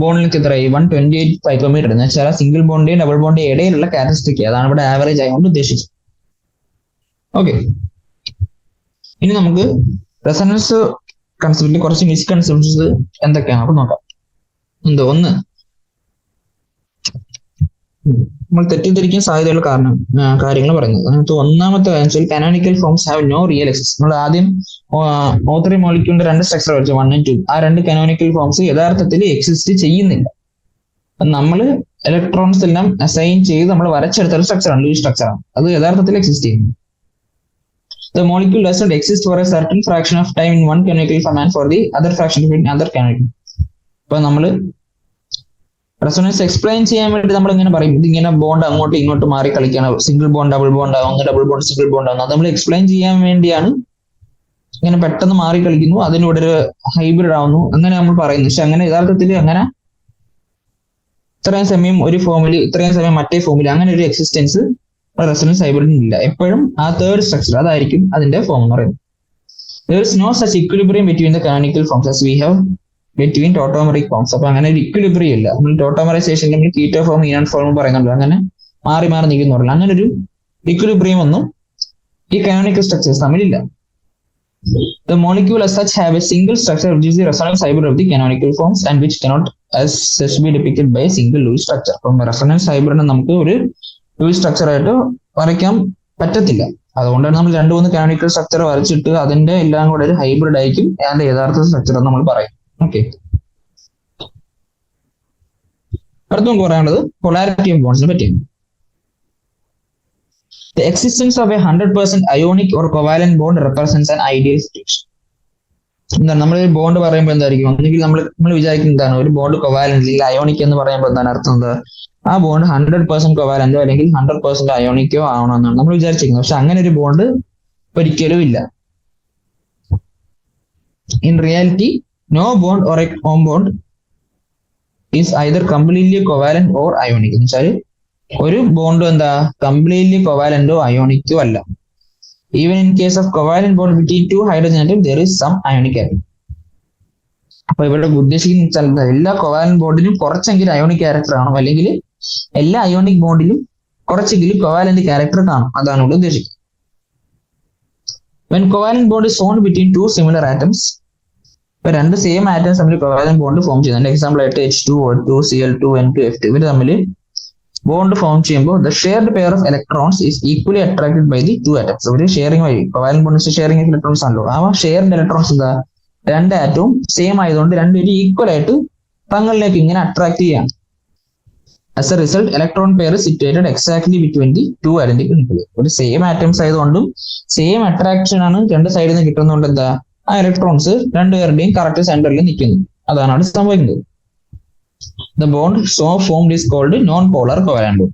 ബോണ്ട് ലെങ്ത് എത്രയായി? 128 പൈക്കോമീറ്റർ. എന്ന് വെച്ചാൽ സിംഗിൾ ബോണ്ടിന്റെയും ഡബിൾ ബോണ്ടിന്റെയും ഇടയിലുള്ള ക്യാരക്ടറിസ്റ്റിക്, അതാണ് ഇവിടെ ആവറേജ് ആയതുകൊണ്ട് ഉദ്ദേശിച്ചത്. ഓക്കെ, ഇനി നമുക്ക് റെസൊണൻസ് കൺസെപ്റ്റിൽ കുറച്ച് മിസ്കൺസെപ്ഷൻസ് എന്തൊക്കെയാണ് നമുക്ക് നോക്കാം. ഒന്ന്, നമ്മൾ തെറ്റിദ്ധരിക്കാൻ സാധ്യതയുള്ള കാര്യങ്ങൾ പറയുന്നത്. അതിനകത്ത് ഒന്നാമത്തെ കാര്യം വെച്ചാൽ canonical forms have no real existence. നമ്മൾ ആദ്യം ഓ3 മോളിക്യൂളിന്റെ 2 സ്ട്രക്ചർ വെച്ചു, 1 and 2. ആ 2 കാനോണിക്കൽ ഫോംസ് യഥാർത്ഥത്തിൽ എക്സിസ്റ്റ് ചെയ്യുന്നില്ല. നമ്മൾ ഇലക്ട്രോൺസ് എല്ലാം അസൈൻ ചെയ്ത് നമ്മൾ വരച്ചെടുത്ത സ്ട്രക്ചറാണ്, ലൂസ് സ്ട്രക്ചറാണ്. അത് യഥാർത്ഥത്തിൽ എക്സിസ്റ്റ് ചെയ്യുന്നു. The molecule does not exist for a certain fraction of time in one canonical form and for the other fraction in other canonical. അപ്പൊ നമ്മള് റെസൊണൻസ് എക്സ്പ്ലെയിൻ ചെയ്യാൻ വേണ്ടി നമ്മൾ ഇങ്ങനെ പറയും, ഇതിങ്ങനെ ബോണ്ട് അങ്ങോട്ടും ഇങ്ങോട്ടും മാറി കളിക്കണം, സിംഗിൾ ബോണ്ട് ഡബിൾ ബോണ്ട് ആവുന്നു, ഡബിൾ ബോണ്ട് സിംഗിൾ ബോണ്ട് ആവുന്നു. അത് നമ്മൾ എക്സ്പ്ലെയിൻ ചെയ്യാൻ വേണ്ടിയാണ് ഇങ്ങനെ പെട്ടെന്ന് മാറി കളിക്കുന്നു, അതിലൂടെ ഒരു ഹൈബ്രിഡ് ആവുന്നു, അങ്ങനെ നമ്മൾ പറയുന്നു. പക്ഷെ അങ്ങനെ യഥാർത്ഥത്തിൽ അങ്ങനെ ഇത്രയും സമയം ഒരു ഫോമിൽ, ഇത്രയും സമയം മറ്റേ ഫോമിൽ, അങ്ങനെ ഒരു എക്സിസ്റ്റൻസ് റെസൊണൻസ് ഹൈബ്രിഡിന് ഇല്ല. എപ്പോഴും ആ തേർഡ് സ്ട്രക്ചർ അതായിരിക്കും അതിന്റെ ഫോം എന്ന് പറയുന്നത്. There is no such equilibrium between the canonical forms as we have between tautomeric forms. അപ്പൊ അങ്ങനെ ഒരു ഇക്വിലിബ്രിയം ഇല്ല. നമ്മൾ ടോട്ടോമറൈസേഷൻ നമ്മൾ കീറ്റോ ഫോം ഇനോൺ ഫോം പറയുന്നുണ്ട്, അങ്ങനെ മാറി മാറി നിൽക്കുന്നുള്ളൂ. അങ്ങനെ ഒരു ഇക്വിലിബ്രിയം ഒന്നും ഈ കാനോണിക്കൽ സ്ട്രക്ചേഴ്സ് തമ്മിലില്ല. The molecule as such have a single structure which is the resonance hybrid of the canonical forms and which cannot as such be depicted by a single Lewis structure. അപ്പം റെസൊണൻസ് ഹൈബ്രിഡ് നമുക്ക് ഒരു ലൂസ് സ്ട്രക്ചർ ആയിട്ട് വരയ്ക്കാൻ പറ്റത്തില്ല. അതുകൊണ്ടാണ് നമ്മൾ 2-3 കാനോണിക്കൽ സ്ട്രക്ചർ വരച്ചിട്ട് അതിന്റെ എല്ലാം കൂടെ ഒരു ഹൈബ്രിഡ് ആയിരിക്കും അതിന്റെ യഥാർത്ഥ സ്ട്രക്ചർ എന്ന് നമ്മൾ പറയും. ഓക്കെ, അടുത്ത നമുക്ക് പറയാനുള്ളത് പൊളാരിറ്റി ഓഫ് ബോണ്ട്സിനെ പറ്റിയാണ്. The existence of a 100% ionic or covalent bond represents an ideal situation. എന്താണ് നമ്മൾ ഒരു ബോണ്ട് പറയുമ്പോൾ എന്തായിരിക്കും? ഒന്നുകിൽ നമ്മൾ വിചാരിക്കുന്നത് എന്താണ്? ഒരു ബോണ്ട് കൊവാലന്റ് അല്ലെങ്കിൽ അയോണിക് എന്ന് പറയുമ്പോൾ എന്താണ് അർത്ഥം? എന്താ? ആ ബോണ്ട് 100% കൊവാലന്റോ അല്ലെങ്കിൽ 100% അയോണിക്കോ ആവണമെന്നാണ് നമ്മൾ വിചാരിച്ചിരിക്കുന്നത്. പക്ഷെ അങ്ങനെ ഒരു ബോണ്ട് ഒരിക്കലും ഇല്ല. In reality no bond or a compound is either completely covalent or ionic. എന്ന് വെച്ചാൽ ഒരു ബോണ്ടും എന്താ കംപ്ലീറ്റ്ലി കൊവാലന്റോ അയോണിക്കോ അല്ല. Even in case of covalent bond between two hydrogen atoms, there is some ionic atom. അപ്പൊ ഇവിടെ ഉദ്ദേശിക്കുന്ന എല്ലാ കൊവാലന്റ് ബോണ്ടിലും കുറച്ചെങ്കിലും അയോണിക് ക്യാരക്ടർ കാണും, അല്ലെങ്കിൽ എല്ലാ അയോണിക് ബോണ്ടിലും കുറച്ചെങ്കിലും കൊവാലന്റ് ക്യാരക്ടർ കാണും, അതാണ് ഇവിടെ ഉദ്ദേശിക്കുന്നത്. When covalent bond is formed between two similar atoms, ഇപ്പൊ 2 സെയിം ആറ്റംസ് തമ്മിൽ കൊവാലന്റ് ബോണ്ട് ഫോം ചെയ്യുന്നുണ്ട്. എക്സാമ്പിൾ ആയിട്ട് H2O2, Cl2, N2, F2 ഇവർ തമ്മിൽ ബോണ്ട് ഫോം ചെയ്യുമ്പോൾ the shared pair of electrons is equally attracted by the two atoms. ഒരു ഷെയറിംഗ് വഴി covalent bonds sharing of electrons ആണല്ലോ. ആ ഷെയറിന്റെ ഇലക്ട്രോൺസ് എന്താ 2 ആറ്റവും സെയിം ആയതുകൊണ്ട് രണ്ടുപേരും ഈക്വൽ ആയിട്ട് തങ്ങളിലേക്ക് ഇങ്ങനെ അട്രാക്ട് ചെയ്യാണ്. As a result, electron pair is situated exactly between the two identical nuclei. ഒരു സെയിം ആറ്റംസ് ആയതുകൊണ്ടും സെയിം അട്രാക്ഷൻ ആണ് രണ്ട് സൈഡിൽ നിന്ന് കിട്ടുന്നതുകൊണ്ട് എന്താ ആ ഇലക്ട്രോൺസ് രണ്ടുപേരുടെയും കറക്റ്റ് സെന്ററിൽ നിൽക്കുന്നു. അതാണ് അവിടെ സംഭവിക്കുന്നത്. The bond so formed is called non-polar covalent bond.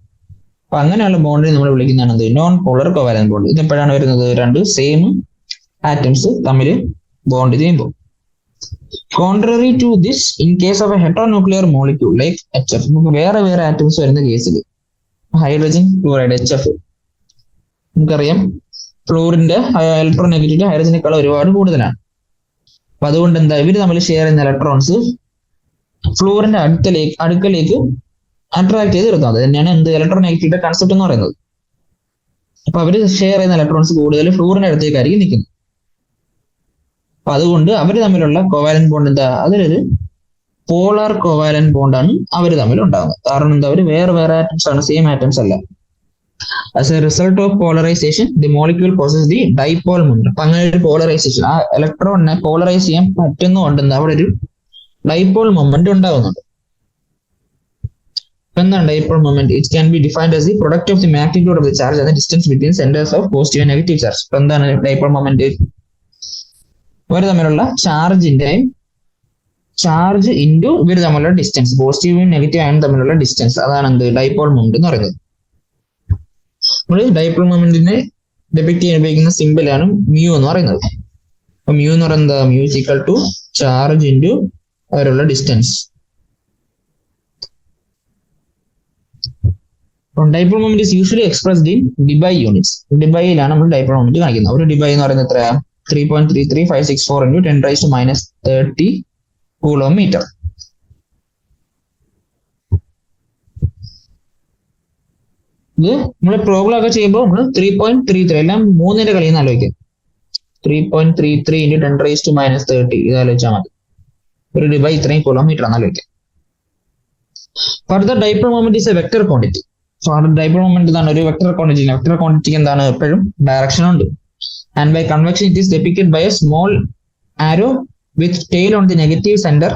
അപ്പൊ അങ്ങനെയുള്ള ബോണ്ടിനെ നമ്മൾ വിളിക്കുന്നതാണ് എന്ത്? Non pallor covalent bond. ഇത് എപ്പോഴാണ് വരുന്നത്? 2 സെയിം ആറ്റംസ് തമ്മിൽ ബോണ്ട് ചെയ്യുമ്പോൾ. Contrary to this, in case of a heteronuclear molecule like HF, നമുക്ക് വേറെ ആറ്റംസ് വരുന്ന കേസിൽ ഹൈഡ്രജൻ ഫ്ലൂറൈഡ് HF നമുക്കറിയാം ഫ്ലൂറിന്റെ ഇലക്ട്രോനെഗറ്റിവിറ്റി ഹൈഡ്രജനേക്കാൾ ഒരുപാട് കൂടുതലാണ്. അപ്പൊ അതുകൊണ്ട് എന്താ ഇവര് തമ്മിൽ ഷെയർ ചെയ്യുന്ന ഇലക്ട്രോൺസ് ഫ്ലൂറിന്റെ അടുക്കലേക്ക് അട്രാക്ട് ചെയ്ത് നിർത്തുന്നത്. അത് തന്നെയാണ് എന്ത് ഇലക്ട്രോനെഗറ്റിവിറ്റി കൺസെപ്റ്റ് എന്ന് പറയുന്നത്. അപ്പൊ അവര് ഷെയർ ചെയ്യുന്ന ഇലക്ട്രോൺസ് കൂടുതൽ ഫ്ലൂറിന്റെ അടുത്തേക്കായിരിക്കും നിൽക്കുന്നത്. അപ്പൊ അതുകൊണ്ട് അവര് തമ്മിലുള്ള കോവാലന്റ് ബോണ്ട് എന്താ അതിലൊരു പോളാർ കോവാലന്റ് ബോണ്ടാണ് അവർ തമ്മിൽ ഉണ്ടാകുന്നത്. കാരണം എന്താ, അവർ വേറെ വേറെ ആറ്റംസ് ആണ്, സെയിം ആറ്റംസ് അല്ല. As a result of polarization, the molecule possesses the dipole moment. അപ്പൊ അങ്ങനെ ഒരു പോളറൈസേഷൻ, ആ ഇലക്ട്രോണിനെ പോളറൈസ് ചെയ്യാൻ പറ്റുന്നുണ്ടെന്ന് അവിടെ ഒരു ഡൈപോൾ മൊമെന്റ് ഉണ്ടാകുന്നുണ്ട്. എന്താണ് dipole moment? It can be defined as the product of the magnitude of the charge and distance between centres of positive and negative charge. ഇപ്പൊ എന്താണ് ഡൈപോൾ മൊമെന്റ്? ഇവർ തമ്മിലുള്ള ചാർജ് ഇൻറ്റു ഇവർ തമ്മിലുള്ള ഡിസ്റ്റൻസ്, പോസിറ്റീവും നെഗറ്റീവ് അയൺ തമ്മിലുള്ള ഡിസ്റ്റൻസ്, അതാണ് എന്ത് ഡൈപോൾ മൊമെന്റ് എന്ന് പറയുന്നത്. നമ്മൾ ഡൈപോൾ മൊമെന്റിനെ ഡെപിക്ട് ചെയ്യാൻ ഉപയോഗിക്കുന്ന സിമ്പിൾ ആണ് മ്യൂ എന്ന് പറയുന്നത്. അപ്പൊ മ്യൂ എന്ന് പറയുന്നത് mu is equal to charge into അവരുള്ള distance. Dipole moment is usually expressed in Debye units. ഡിബൈയിലാണ് നമ്മൾ ഡൈപോൾ മൊമെന്റ് കാണിക്കുന്നത്. ഒരു ഡിബൈ എന്ന് പറയുന്നത് എത്രയാ? 3.33564 into 10⁻³ കൂളോമീറ്റർ. ഇത് നമ്മൾ പ്രോബ്ലം ഒക്കെ ചെയ്യുമ്പോൾ നമ്മൾ 3.33 എല്ലാം 3ന്റെ കളിയിൽ നിന്ന് ആലോചിക്കാം. 3.33 into 10⁻³ ഇത് ആലോചിച്ചാൽ മതി. ഒരു ഡിബൈ ഇത്രയും കിലോമീറ്റർ ആണ് ആലോചിക്കാം. Further dipole moment is A vector quantity. Dipole moment എന്താണ്? ഒരു വെക്ടർ ക്വാണ്ടിറ്റി. വെക്ടർ ക്വാണ്ടിറ്റിക്ക് എന്താണ്? എപ്പോഴും ഡയറക്ഷൻ ഉണ്ട്. And by convection it is depicted by a small arrow with tail on the negative center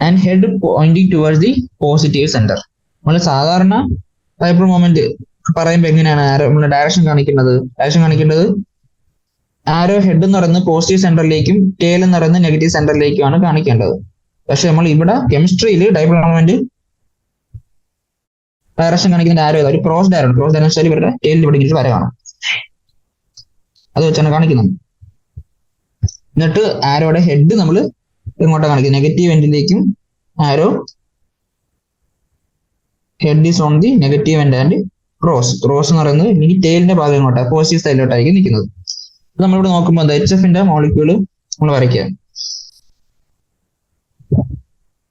and head pointing towards the positive center. നമ്മൾ സാധാരണ ഡൈപോൾ മൊമെന്റ് പറയുമ്പോൾ എങ്ങനെയാണ് നമ്മൾ ഡയറക്ഷൻ കാണിക്കേണ്ടത്? ആരോ ഹെഡ് എന്ന് പറയുന്നത് പോസിറ്റീവ് സെന്ററിലേക്കും ടെയിൽ എന്ന് പറയുന്നത് നെഗറ്റീവ് സെന്ററിലേക്കുമാണ് കാണിക്കേണ്ടത്. പക്ഷെ നമ്മൾ ഇവിടെ കെമിസ്ട്രിയിൽ ഡൈപോൾ മൊമെന്റ് ഡയറക്ഷൻ കാണിക്കുന്ന ആരോ ഒരു ക്രോസ് ഡയറക്ഷൻ വെച്ചാൽ ഇവരുടെ ടെയിലിൽ ഇവിടെ ഇങ്ങനെ വര കാണും. അത് വെച്ചാണ് കാണിക്കുന്നത്. എന്നിട്ട് ആരോയുടെ ഹെഡ് നമ്മൾ ഇങ്ങോട്ടാണ് കാണിക്കുന്നത്, നെഗറ്റീവ് എൻഡിലേക്കും. Arrow head is on the negative end and cross എന്ന് പറയുന്നത് ഈ ടെയിലിന്റെ ഭാഗം ഇങ്ങോട്ടാണ്, പോസിറ്റീവ് സൈഡിലോട്ടായിരിക്കും നിൽക്കുന്നത്. നമ്മളിവിടെ നോക്കുമ്പോൾ HF മോളിക്യൂള് നമ്മൾ വരയ്ക്കുക.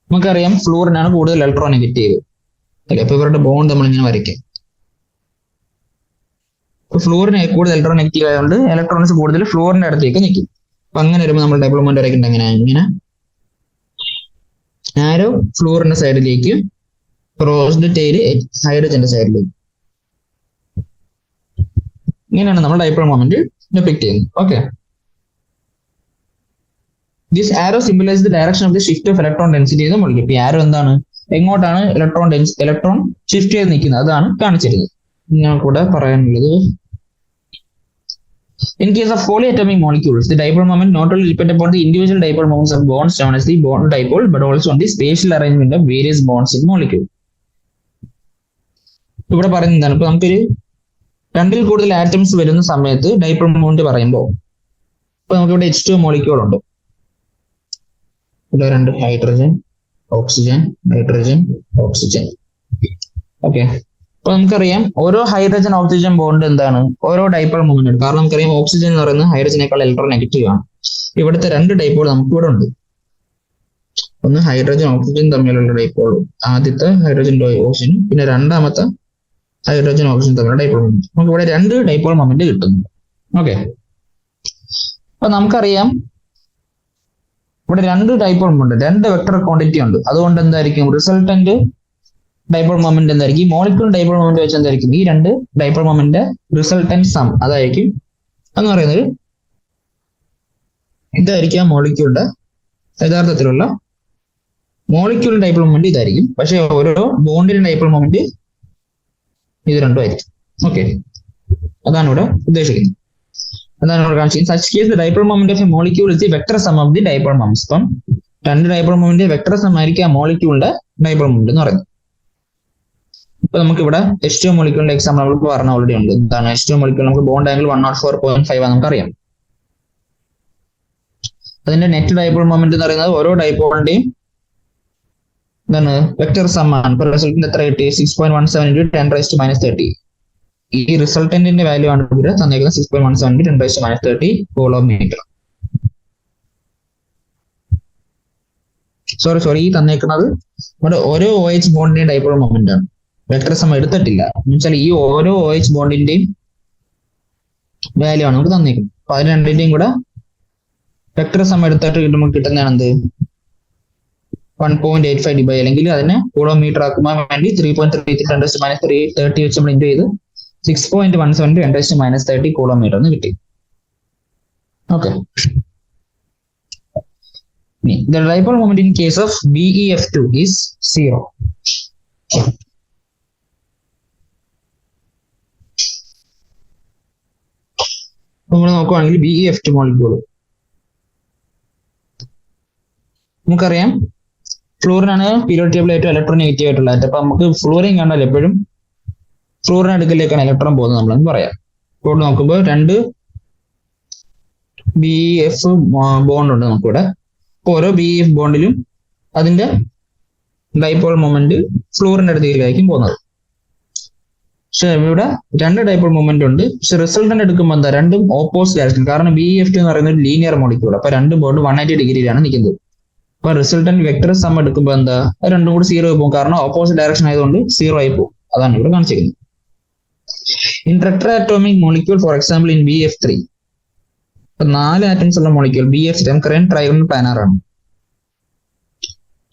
നമുക്കറിയാം ഫ്ലൂറിനാണ് കൂടുതൽ ഇലക്ട്രോ നെഗറ്റീവ് അല്ലെ. അപ്പൊ ഇവരുടെ ബോണ്ട് നമ്മൾ ഇങ്ങനെ വരയ്ക്കാം. ഫ്ലൂറിന് കൂടുതൽ ഇലക്ട്രോൺ നെഗറ്റീവ് ആയതുകൊണ്ട് ഇലക്ട്രോൺസ് കൂടുതൽ ഫ്ലൂറിന്റെ അടുത്തേക്ക് നിൽക്കും. അപ്പൊ അങ്ങനെ വരുമ്പോൾ നമ്മൾ ഡൈപോൾ മൊമെന്റ് വരയ്ക്കേണ്ട ഇങ്ങനെ ആരോ ഫ്ലൂറിന്റെ സൈഡിലേക്ക്, ക്രോസ്ഡ് ടെയിൽ ഹൈഡ്രജന്റെ സൈഡിലേക്ക്. ഇങ്ങനെയാണ് നമ്മൾ ഡൈപോൾ മൊമെന്റ് ഡെപിക്ട് ചെയ്യുന്നത്. Okay, this arrow symbolise the direction of the shift of electron density എന്ന് വിളിക്കും. ഇപ്പൊ ആരോ എന്താണ്? എങ്ങോട്ടാണ് ഇലക്ട്രോൺ ഷിഫ്റ്റ് ചെയ്ത് നിൽക്കുന്നത് അതാണ് കാണിച്ചിരുന്നത്. ഞങ്ങൾക്കൂടെ പറയാനുള്ളത്, in case of polyatomic molecules, the dipole moment not only depend upon the individual dipole moments of bonds known as the bond dipole, but also on the spatial arrangement of various bonds in molecule. ഇവിടെ പറയുന്നത് എന്താണ്? ഇപ്പൊ നമുക്കൊരു 2ൽ കൂടുതൽ ആറ്റംസ് വരുന്ന സമയത്ത് ഡൈപോൾ മൊമെന്റ് പറയുമ്പോൾ, ഇപ്പൊ നമുക്കിവിടെ H2 മോളിക്യൂൾ ഉണ്ട്. ഇവിടെ 2 hydrogen, oxygen, hydrogen, oxygen. Okay, അപ്പൊ നമുക്കറിയാം ഓരോ ഹൈഡ്രജൻ ഓക്സിജൻ ബോണ്ട് എന്താണ്? ഓരോ ഡൈപോൾ മൊമെന്റ് ഉണ്ട്. കാരണം നമുക്കറിയാം ഓക്സിജൻ എന്ന് പറയുന്നത് ഹൈഡ്രജനേക്കാൾ ഇലക്ട്രോ നെഗറ്റീവ് ആണ്. ഇവിടുത്തെ 2 ഡൈപോൾ നമുക്ക് ഇവിടെ ഉണ്ട്. ഒന്ന് ഹൈഡ്രജൻ ഓക്സിജൻ തമ്മിലുള്ള ഡൈപോൾ, ആദ്യത്തെ ഹൈഡ്രജൻ ഓക്സിജൻ, പിന്നെ രണ്ടാമത്തെ ഹൈഡ്രജൻ ഓക്സിജൻ തമ്മിലുള്ള ഡൈപോൾ മൊമെന്റ്. നമുക്ക് ഇവിടെ 2 ഡൈപോൾ മൊമെന്റ് കിട്ടുന്നുണ്ട്. ഓക്കെ, അപ്പൊ നമുക്കറിയാം ഇവിടെ 2 ഡൈപോൾ മൊമെന്റ്, 2 വെക്ടർ ക്വാണ്ടിറ്റി ഉണ്ട്. അതുകൊണ്ട് എന്തായിരിക്കും റിസൾട്ടന്റ് ഡൈപോൾ മൊമെന്റ് എന്തായിരിക്കും? മോളിക്യൂൾ ഡൈപോൾ മൊമെന്റ് വെച്ച് എന്തായിരിക്കും? ഈ 2 ഡൈപോൾ മൊമെന്റ് റിസൾട്ടന്റ് സം അതായിരിക്കും എന്ന് പറയുന്നത്. ഇതായിരിക്കും മോളിക്യൂളിന്റെ യഥാർത്ഥത്തിലുള്ള മോളിക്യൂൾ ഡൈപോൾ മൊമെന്റ് ഇതായിരിക്കും. പക്ഷെ ഓരോ ബോണ്ടിന്റെ ഡൈപോൾ മൊമെന്റ് ഇത് രണ്ടും ആയിരിക്കും. ഓക്കെ, അതാണ് ഇവിടെ ഉദ്ദേശിക്കുന്നത്. അതാണ് ഇവിടെ കാണിച്ചത്. Such case the dipole moment of A molecule is the vector some of the dipole moments. അപ്പം 2 ഡൈപോൾ മൊമെന്റ് വെക്ടർ സം ആയിരിക്കും ആ മോളിക്യൂളിന്റെ ഡൈപോൾ മൊമെന്റ് എന്ന് പറയുന്നത്. ഇപ്പൊ നമുക്ക് ഇവിടെ H2 മോളിക്യൂളിന്റെ എക്സാമ്പിൾ നമുക്ക് പറഞ്ഞ ഓൾറെഡി ഉണ്ട്. എന്താണ് H2 മോളിക്യൂൾ? നമുക്ക് ബോണ്ട് ആംഗിൾ 104.5 ആണ് നമുക്കറിയാം. അതിന്റെ നെറ്റ് ഡൈപോൾ മൊമെന്റ് എന്ന് പറയുന്നത് ഓരോ ഡൈപോളിന്റെയും എന്താണ് വെക്ടർ സം ആണ്. ഇപ്പൊ റിസൾട്ടിന് എത്ര കിട്ടി? 6.17 into 10⁻30. ഈ റിസൾട്ടന്റിന്റെ വാല്യൂ ആണ് ഇവിടെ തന്നേക്കുന്നത് 6.17 into 10⁻30 കൂളോമീറ്റർ. സോറി ഈ തന്നേക്കുന്നത് നമ്മുടെ ഓരോ OH ബോണ്ടിന്റെയും ഡൈപോൾ മൊമെന്റ് ആണ്. വെക്ടർ സം എടുത്തിട്ടില്ല എന്നുവെച്ചാൽ ഈ ഓരോ OH ബോണ്ടിന്റെയും വാല്യൂ ആണ് നമുക്ക് തന്നേക്കുന്നത്. അപ്പൊ അത് രണ്ടിന്റെയും കൂടെ വെക്ടർ സം എടുത്തിട്ട് നമുക്ക് കിട്ടുന്നതാണ് എന്ത്? 1.85 ഡിബൈ അല്ലെങ്കിൽ അതിനെ കിലോമീറ്റർ ആക്കുമ്പോൾ വേണ്ടി 3.33 വെച്ച് നമ്മൾ ഇൻറ്റു ചെയ്ത് 6.17 10 - കിലോമീറ്റർ എന്ന് കിട്ടി. Okay, the dipole moment in case of BeF2 is 0. നമ്മൾ നോക്കുവാണെങ്കിൽ BeF2 മോളിക്യൂൾ നമുക്കറിയാം ഫ്ലൂറിനാണ് പീരിയോഡിക് ടേബിൾ ഏറ്റവും ഇലക്ട്രോൺ നെഗറ്റീവ് ആയിട്ടുള്ളത്. അപ്പൊ നമുക്ക് ഫ്ലൂറിൻ കണ്ടാൽ എപ്പോഴും ഫ്ലൂറിൻ അടുക്കലേക്കാണ് ഇലക്ട്രോൺ പോകുന്നത് നമ്മളെന്ന് പറയാം. ഇപ്പോൾ നോക്കുമ്പോൾ 2 BeF ബോണ്ട് ഉണ്ട് നമുക്കിവിടെ. ഓരോ BeF ബോണ്ടിലും അതിന്റെ ഡൈപോൾ മൊമെന്റ് ഫ്ലൂറിന്റെ അടുത്തേക്കായിരിക്കും പോകുന്നത്. പക്ഷെ ഇവിടെ 2 ഡൈപോൾ മൊമെന്റ് ഉണ്ട്. പക്ഷെ റിസൾട്ടന്റ് എടുക്കുമ്പോൾ എന്താ, രണ്ടും ഓപ്പോസിറ്റ് ഡയറക്ഷൻ. കാരണം BeF2 എന്ന് പറയുന്നത് ഒരു ലീനിയർ മോളിക്യൂൾ. അപ്പൊ 2 ബോണ്ട് 180 ഡിഗ്രിയിലാണ് നിൽക്കുന്നത്. അപ്പൊ റിസൾട്ടന്റ് വെക്ടർ സം എടുക്കുമ്പോൾ എന്താ, രണ്ടും കൂടി 0 ആയി പോകും. കാരണം ഓപ്പോസിറ്റ് ഡയറക്ഷൻ ആയതുകൊണ്ട് 0 ആയി പോകും. അതാണ് ഇവിടെ കാണിച്ചിരിക്കുന്നത്. In tetratomic molecule for example in BeF3, 4 atoms ഉള്ള മോളിക്യൂൾ BeF3 നമുക്കറിയാം ട്രൈഗണൽ പ്ലാനാർ ആണ്.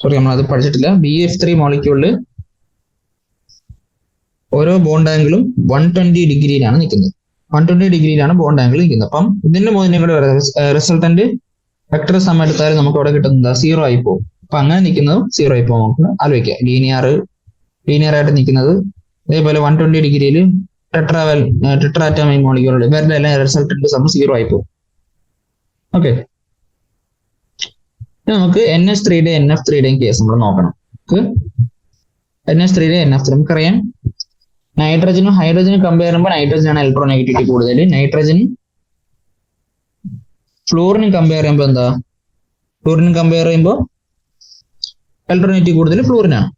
സോറി, നമ്മൾ അത് പഠിച്ചിട്ടില്ല. BeF3 മോളിക്യൂളില് ഓരോ ബോണ്ട് ആംഗിളും 120 ഡിഗ്രിയിലാണ് നിൽക്കുന്നത്. 120 ഡിഗ്രിയിലാണ് ബോണ്ട് ആംഗിൾ നിൽക്കുന്നത്. അപ്പം ഇതിന്റെ മൂന്നിനെ കൂടെ റിസൾട്ടന്റ് വെക്ടർ സം എടുത്താൽ നമുക്ക് അവിടെ കിട്ടുന്നത് 0 ആയി പോകും. അപ്പൊ അങ്ങനെ നിൽക്കുന്നത് 0 ആയി പോകും. നമുക്ക് ആലോചിക്കാം, ലീനിയർ ആയിട്ട് നിൽക്കുന്നത്. അതേപോലെ 120 ഡിഗ്രിയിൽ ടെട്രാറ്റോമിക് മോളിക്യൂൾ ഇവരുടെ എല്ലാം റിസൾട്ടന്റ് സം 0 ആയി പോകും. ഓക്കെ, നമുക്ക് NH3യുടെ NF3യുടെയും കേസ് നമ്മൾ നോക്കണം. NH3യുടെ NF3 നമുക്കറിയാം നൈട്രജനും ഹൈഡ്രജനും കമ്പയർ ചെയ്യുമ്പോൾ നൈട്രജനാണ് ഇലക്ട്രോനെഗറ്റിവിറ്റി കൂടുതൽ. നൈട്രജനും ഫ്ലൂറിനും കമ്പയർ ചെയ്യുമ്പോൾ എന്താ, ഫ്ലൂറിനും കമ്പയർ ചെയ്യുമ്പോൾ ഇലക്ട്രോനെഗറ്റിവിറ്റി കൂടുതൽ ഫ്ലൂറിനാണ്.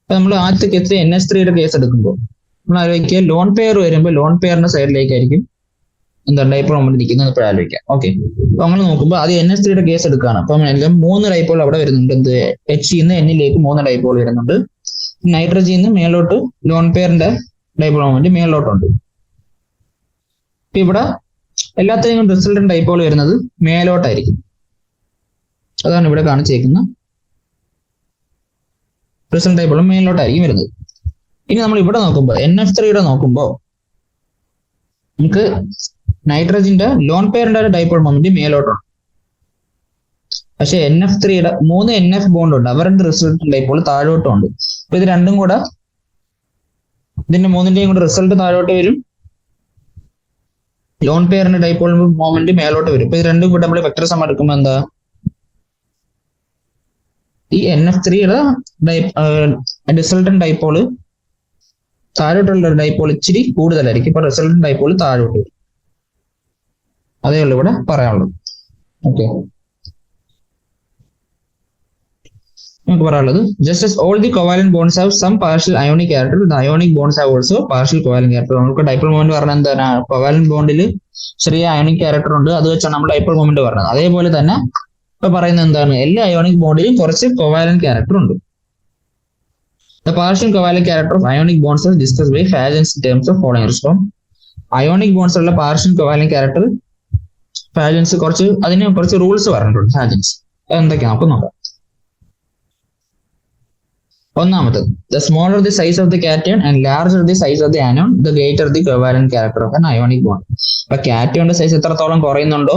അപ്പൊ നമ്മൾ ആദ്യത്തെ കേസ് NH3യുടെ കേസ് എടുക്കുമ്പോൾ നമ്മൾ ആലോചിക്കുക, ലോൺ പെയർ വരുമ്പോൾ ലോൺ പെയറിന്റെ സൈഡിലേക്കായിരിക്കും എന്താ ഡൈപോൾ മൊമെന്റ് നിൽക്കുന്നത് ഇപ്പോൾ ആലോചിക്കാം. ഓക്കെ, അപ്പൊ അങ്ങനെ നോക്കുമ്പോൾ അത് NH3യുടെ കേസ് എടുക്കുകയാണ്. അപ്പം എല്ലാം 3 ഡൈപോൾ അവിടെ വരുന്നുണ്ട്. എന്ത്, H-ന്ന് N-ലേക്ക് 3 ഡൈപോൾ വരുന്നുണ്ട്. നൈട്രജന് മേലോട്ട് ലോൺ പെയറിന്റെ ഡൈപോൾ മൊമെന്റ് മേലോട്ടുണ്ട്. ഇവിടെ എല്ലാത്തിനും റിസൾട്ടന്റ് ഡൈപോൾ വരുന്നത് മേലോട്ടായിരിക്കും. അതാണ് ഇവിടെ കാണിച്ചേക്കുന്ന റിസൾട്ടന്റ് ഡൈപോൾ മേലോട്ടായിരിക്കും വരുന്നത്. ഇനി നമ്മൾ ഇവിടെ നോക്കുമ്പോൾ NF3യുടെ നോക്കുമ്പോൾ നമുക്ക് നൈട്രജന്റെ ലോൺ പെയറിന്റെ ഡൈപോൾ മൊമെന്റ് മേലോട്ടുണ്ട്. പക്ഷെ NF3യുടെ 3 NF ബോണ്ട് ഉണ്ട്, അവരുടെ റിസൾട്ടന്റ് ഡൈപോൾ താഴോട്ടും ഉണ്ട്. അപ്പൊ ഇത് രണ്ടും കൂടെ ഇതിന്റെ 3ന്റെയും കൂടെ റിസൾട്ട് താഴോട്ട് വരും, ലോൺ പെയറിന്റെ ഡൈപോൾ മൊമെന്റ് മേലോട്ട് വരും. ഇപ്പൊ ഇത് രണ്ടും കൂടെ നമ്മൾ വെക്ടർ സം എടുക്കുമ്പോൾ എന്താ, ഈ NF3യുടെ റിസൾട്ടന്റ് ഡൈപോള് താഴോട്ടുള്ള ഡൈപോൾ ഇച്ചിരി കൂടുതലായിരിക്കും. ഇപ്പൊ റിസൾട്ടന്റ് ഡൈപോൾ താഴോട്ട് വരും. അതേ ഉള്ളൂ ഇവിടെ പറയാനുള്ളത്. ഓക്കെ, നമുക്ക് പറയാനുള്ളത് just as all the covalent bonds have some partial ionic character, the ionic bonds have also partial covalent character. നമുക്ക് ഡൈപോൾ മൊമെന്റ് പറഞ്ഞാൽ എന്താണ്, കോവാലന്റ് ബോണ്ടിൽ ചെറിയ അയോണിക് ക്യാരക്ടർ ഉണ്ട്, അത് വെച്ചാണ് നമ്മൾ ഡൈപോൾ മൊമെന്റ് പറഞ്ഞത്. അതേപോലെ തന്നെ ഇപ്പൊ പറയുന്നത് എന്താണ്, എല്ലാ അയോണിക് ബോണ്ടിലും കുറച്ച് കോവാലന്റ് ക്യാരക്ടർ ഉണ്ട്. The partial covalent character of ionic bonds is discussed by Fagans in terms of following. So ionic bonds ഉള്ള partial covalent character Fagans അതിന് കുറച്ച് റൂൾസ് പറഞ്ഞിട്ടുണ്ട്. Fagans എന്തൊക്കെയാണ് നമുക്ക് നോക്കാം. ഒന്നാമത്തത്, the smaller the size of the cation and larger the size of the anion, the greater the covalent character of an ionic bond. അപ്പൊ കാറ്റയോന്റെ സൈസ് എത്രത്തോളം കുറയുന്നുണ്ടോ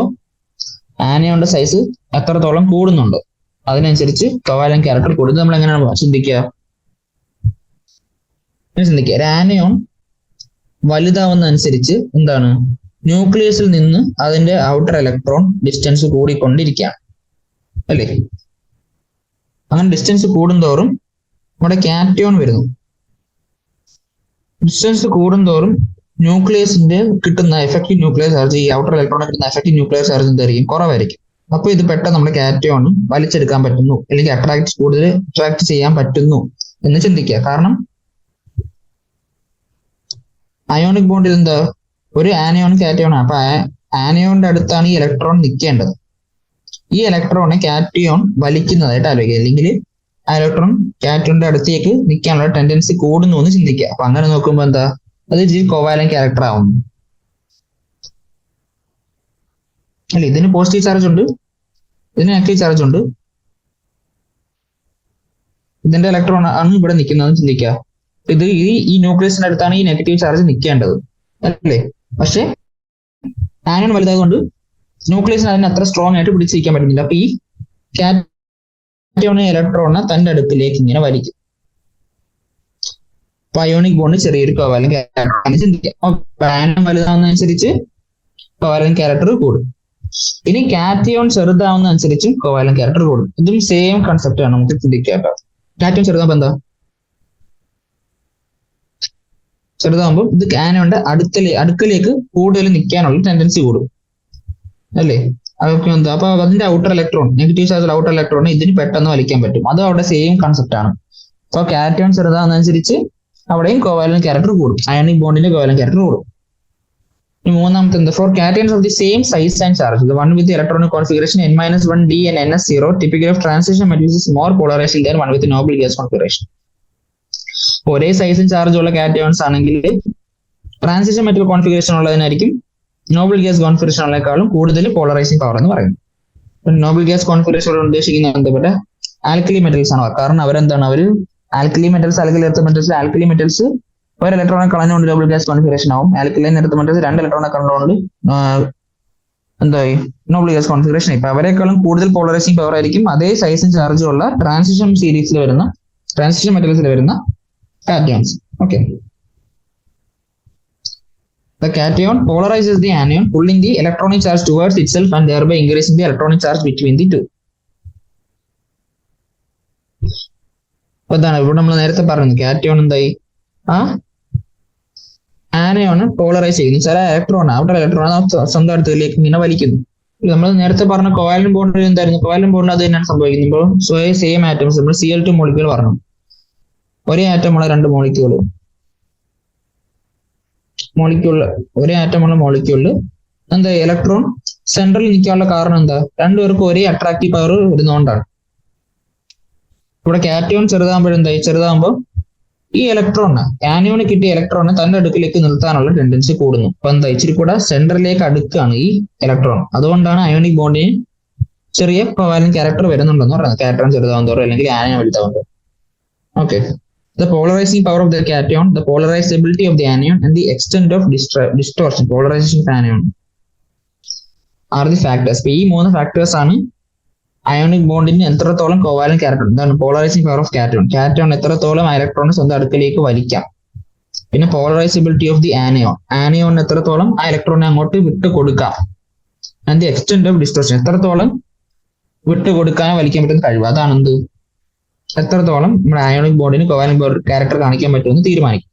ആനിയോന്റെ സൈസ് എത്രത്തോളം കൂടുന്നുണ്ടോ അതിനനുസരിച്ച് കോവാലന്റ് ക്യാരക്ടർ കൂടുന്നത്. നമ്മൾ എങ്ങനെയാണ് ചിന്തിക്കുക, ഒരു ആനിയോൺ വലുതാവുന്ന അനുസരിച്ച് എന്താണ്, ന്യൂക്ലിയസിൽ നിന്ന് അതിന്റെ ഔട്ടർ ഇലക്ട്രോൺ ഡിസ്റ്റൻസ് കൂടിക്കൊണ്ടിരിക്കുകയാണ് അല്ലേ. അങ്ങനെ ഡിസ്റ്റൻസ് കൂടുന്തോറും നമ്മുടെ കാറ്റയോൺ വരുന്നു. ഡിസ്റ്റൻസ് കൂടുന്തോറും ന്യൂക്ലിയസിന്റെ കിട്ടുന്ന എഫക്റ്റീവ് ന്യൂക്ലിയർ ചാർജ്, ഈ ഔട്ടർ ഇലക്ട്രോണിൽ കിട്ടുന്ന എഫക്റ്റീവ് ന്യൂക്ലിയർ ചാർജ് എന്തായിരിക്കും, കുറവായിരിക്കും. അപ്പൊ ഇത് പെട്ടെന്ന് നമ്മുടെ കാറ്റയോൺ വലിച്ചെടുക്കാൻ പറ്റുന്നു, അല്ലെങ്കിൽ കൂടുതൽ അട്രാക്ട് ചെയ്യാൻ പറ്റുന്നു എന്ന് ചിന്തിക്കുക. കാരണം അയോണിക് ബോണ്ടിൽ എന്താ, ഒരു ആനിയോൺ കാറ്റയോൺ ആണ്. അപ്പൊ ആനിയോണിന്റെ അടുത്താണ് ഈ ഇലക്ട്രോൺ നിൽക്കേണ്ടത്. ഈ ഇലക്ട്രോണെ കാറ്റയോൺ വലിക്കുന്നതായിട്ട് ആലോചിക്കുക, അല്ലെങ്കിൽ ആ ഇലക്ട്രോൺ കാറ്റയോണിന്റെ അടുത്തേക്ക് നിൽക്കാനുള്ള ടെൻഡൻസി കൂടുന്നു എന്ന് ചിന്തിക്കുക. അപ്പൊ അങ്ങനെ നോക്കുമ്പോൾ എന്താ, അത് കോവാലന്റ് ക്യാരക്ടർ ആവുന്നു അല്ലെ. ഇതിന് പോസിറ്റീവ് ചാർജ് ഉണ്ട്, ഇതിന് നെഗറ്റീവ് ചാർജ് ഉണ്ട്. ഇതിന്റെ ഇലക്ട്രോൺ ആണ് ഇവിടെ നിൽക്കുന്നത് ചിന്തിക്കുക. ഇത് ഈ ന്യൂക്ലിയസിന്റെ അടുത്താണ് ഈ നെഗറ്റീവ് ചാർജ് നിൽക്കേണ്ടത് അല്ലേ? പക്ഷെ ആനോൺ വലുതായതുകൊണ്ട് ന്യൂക്ലിയസിന് അതിന് അത്ര സ്ട്രോങ് ആയിട്ട് പിടിച്ചിരിക്കാൻ പറ്റുന്നില്ല. അപ്പൊ ഈ കാറ്റയോൺ ഇലക്ട്രോണിനെ തന്റെ അടുക്കിലേക്ക് ഇങ്ങനെ വലിക്കും. അയോണിക് ബോണ്ട് ചെറിയൊരു കോവാലന്റ് ക്യാരക്ടർ ചിന്തിക്കാം. ആനോൺ വലുതാവുന്നതനുസരിച്ച് കോവാലന്റ് ക്യാരക്ടർ കൂടും. ഇനി കാറ്റയോൺ ചെറുതാവുന്നതനുസരിച്ചും കോവാലന്റ് ക്യാരക്ടർ കൂടും. ഇതും സെയിം കൺസെപ്റ്റ് ആണ് നമുക്ക് ചിന്തിക്കാം. കാറ്റയോൺ ചെറുതാകുമ്പോൾ എന്താ? ചെറുതാകുമ്പോൾ ഇത് ആനോന്റെ അടുക്കലേക്ക് കൂടുതൽ നിൽക്കാനുള്ള ടെൻഡൻസി കൂടും അല്ലേ? അതൊക്കെ എന്താ? അപ്പൊ അതിന്റെ outer electron, negative charge outer electron ഇതിന് പെട്ടെന്ന് വലിക്കാൻ പറ്റും. അതും അവിടെ സെയിം കൺസെപ്റ്റ് ആണ്. അപ്പൊ കാറ്റയോൺ ചെറുതാവുന്നതനുസരിച്ച് അവിടെയും കോവാലന്റ് ക്യാരക്ടർ കൂടും, അയോണിക് ബോണ്ടിന്റെ കോവാലന്റ് ക്യാരക്ടർ കൂടും. മൂന്നാമത്തെ എന്താ? For cations of the same size and charge, the one with the electronic configuration n-1d and ns0 typical of transition metals is more polarizing than one with the noble gas configuration. ഒരേ സൈസും ചാർജും ഉള്ള കാറ്റയോൺസ് ആണെങ്കിൽ ട്രാൻസിഷൻ മെറ്റൽ കോൺഫിഗറേഷൻ ഉള്ളതിനായിരിക്കും നോബിൾ ഗ്യാസ് കോൺഫിഗറേഷനേക്കാളും കൂടുതൽ പോളറൈസിംഗ് പവർ എന്ന് പറയുന്നത്. നോബിൾ ഗ്യാസ് കോൺഫിഗറേഷൻ ഉദ്ദേശിക്കുന്ന ബന്ധപ്പെട്ട ആൽക്കലി മെറ്റൽസ് ആണ്. കാരണം അവരെന്താണ്? അവർ ആൽക്കലി മെറ്റൽസ്, ആൽക്കലി മെറ്റൽസ് ഒരു ഇലക്ട്രോണെ കളഞ്ഞുകൊണ്ട് ഡബിൾ ഗ്യാസ് കോൺഫിഗറേഷൻ ആവും. ആൽക്കലൈൻ എർത്ത് മെറ്റൽസ് 2 ഇലക്ട്രോണെ കളഞ്ഞുകൊണ്ട് എന്തായി നോബിൾ ഗ്യാസ് കോൺഫിഗറേഷൻ. ഇപ്പൊ അവരെക്കാളും കൂടുതൽ പോളറൈസിംഗ് പവർ ആയിരിക്കും അതേ സൈസും ചാർജും ഉള്ള ട്രാൻസിഷൻ മെറ്റൽസിൽ വരുന്ന cations. Okay. The cation polarizes the anion, pulling the electronic charge towards itself and thereby increasing the electronic charge between the two. അതാണ് ഇവിടെ നമ്മൾ നേരത്തെ പറഞ്ഞു. കാറ്റയോൺ എന്തായി? ആനയോൺ പോളറൈസ് ചെയ്യുന്നു. ചില ഇലക്ട്രോൺ ഔട്ടർ ഇലക്ട്രോൺ സ്വന്തം അടുത്തേക്ക് ഇങ്ങനെ വലിക്കുന്നു. നമ്മൾ നേരത്തെ പറഞ്ഞ കോവാലന്റ് ബോണ്ട് എന്തായിരുന്നു? കോവാലന്റ് ബോണ്ട് അത് തന്നെയാണ് സംഭവിക്കുന്നത്. ഇപ്പോൾ സെയിം ആറ്റംസ് നമ്മൾ Cl2 മോളിക്യൂൾ പറഞ്ഞു. ഒരേ ആറ്റമുള്ള 2 ഒരേ ആറ്റമുള്ള മോളിക്യൂളിൽ എന്താ ഇലക്ട്രോൺ സെൻട്രലിൽ നിൽക്കാനുള്ള കാരണം എന്താ? രണ്ടുപേർക്കും ഒരേ അട്രാക്റ്റീവ് പവർ വരുന്നതുകൊണ്ടാണ്. ഇവിടെ കാറ്റയോൺ ചെറുതാകുമ്പോൾ ഈ ഇലക്ട്രോണിന് ആനിയോണ് കിട്ടിയ ഇലക്ട്രോണിനെ തന്റെ അടുക്കിലേക്ക് നിർത്താനുള്ള ടെൻഡൻസി കൂടുന്നു. അപ്പൊ എന്താ? ഇച്ചിരി കൂടെ സെൻട്രലിലേക്ക് അടുക്കാണ് ഈ ഇലക്ട്രോൺ. അതുകൊണ്ടാണ് അയോണിക് ബോണ്ടിന് ചെറിയ കോവാലന്റ് ക്യാരക്ടർ വരുന്നുണ്ടെന്ന് പറയുന്നത്. കാറ്റയോൺ ചെറുതാവും തോറും അല്ലെങ്കിൽ ആനിയോൺ വലുതാവും തോറും. Okay. The polarizing power of the cation, the polarizability of the anion, and the extent of distortion, polarization of anion are the factors. ഈ 3 ഫാക്ടേഴ്സ് ആണ് അയോണിക് ബോണ്ടിന് എത്രത്തോളം കോവാലന്റ് ക്യാരക്ടർ, എന്താണ് polarising power of cation. Cation എത്രത്തോളം ഇലക്ട്രോണിനെ സ്വന്തം അടുക്കലേക്ക് വലിക്കാം. പിന്നെ പോളറൈസിബിലിറ്റി ഓഫ് ദി ആനിയോൺ എത്രത്തോളം ആ ഇലക്ട്രോണിനെ അങ്ങോട്ട് വിട്ടു കൊടുക്കാം. And the extent of distortion, എത്രത്തോളം വിട്ടു കൊടുക്കാനോ വലിക്കാൻ പറ്റുന്ന കഴിവ്. അതാണ് എന്ത്? എത്രത്തോളം നമ്മുടെ അയോണിക് ബോണ്ടിന് കോവാലന്റ് ക്യാരക്ടർ കാണിക്കാൻ പറ്റുമെന്ന് തീരുമാനിക്കും.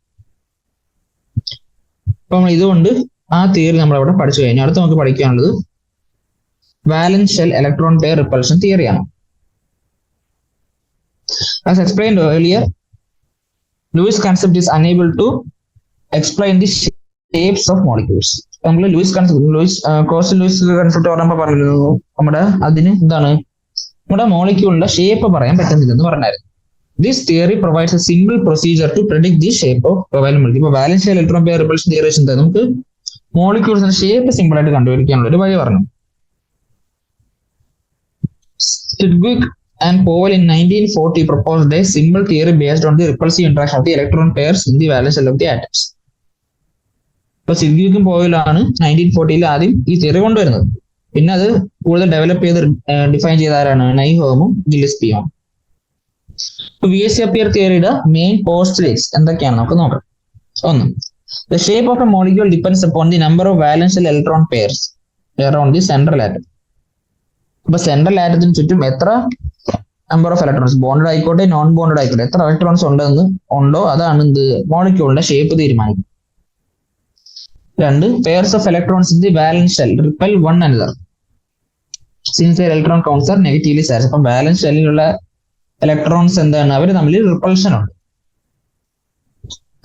അപ്പൊ ഇതുകൊണ്ട് ആ തിയറി നമ്മൾ അവിടെ പഠിച്ചു കഴിഞ്ഞു. അടുത്ത് നമുക്ക് പഠിക്കാനുള്ളത് valence shell electron pair repulsion തിയറിയാണ്. As explained earlier, Lewis concept is unable to explain the shapes of molecules. നമ്മൾ ലൂയിസ് കൺസെപ്റ്റ് പറയുമ്പോൾ പറഞ്ഞു നമ്മുടെ അതിന് എന്താണ് നമ്മുടെ മോളിക്യൂളിന്റെ ഷേപ്പ് പറയാൻ പറ്റുന്നില്ലെന്ന് പറഞ്ഞായിരുന്നു. This theory provides a simple procedure to predict the shape of covalent molecule. ഇപ്പൊ valence shell electron pair repulsion theory എന്താ? നമുക്ക് മോളിക്യൂൾസിന്റെ ഷേപ്പ് സിമ്പിൾ ആയിട്ട് കണ്ടുപിടിക്കാനുള്ള ഒരു വഴി പറഞ്ഞു. Sidgwick and Powell in 1940 proposed a simple theory based on the repulsive interaction of the electron pairs in the valence shell of the atoms. ഇപ്പൊ സിദ്ഗ്വിക്കും പോവലാണ് 1940 ആദ്യം ഈ തിയറി കൊണ്ടുവരുന്നത്. പിന്നെ അത് കൂടുതൽ ഡെവലപ്പ് ചെയ്ത് ഡിഫൈൻ ചെയ്ത ആരാണ്? നൈഹോമും ഗില്ലസ്പിയും. ഇപ്പൊ VSEPR തിയറിയുടെ മെയിൻ പോസ്റ്റുലേറ്റ്സ് എന്തൊക്കെയാണ് നമുക്ക് നോക്കാം. 1. The shape of a molecule depends upon the number of valence shell electron pairs around the central atom. അപ്പൊ സെൻട്രൽ ആറ്റത്തിന് ചുറ്റും എത്ര നമ്പർ ഓഫ് ഇലക്ട്രോൺസ്, ബോണ്ടഡ് ആയിക്കോട്ടെ നോൺ ബോണ്ടഡ് ആയിക്കോട്ടെ, എത്ര ഇലക്ട്രോൺസ് ഉണ്ടോ അതാണ് എന്ത് മോളിക്യൂളിന്റെ ഷേപ്പ് തീരുമാനിക്കും. 2. Pairs of electrons in the valence shell repel one another since their electron counts are negatively charged. അപ്പം വാലൻസ് ഷെല്ലിലുള്ള ഇലക്ട്രോൺസ് എന്താണ്? അവർ തമ്മിൽ റിപ്പൾഷൻ ഉണ്ട്.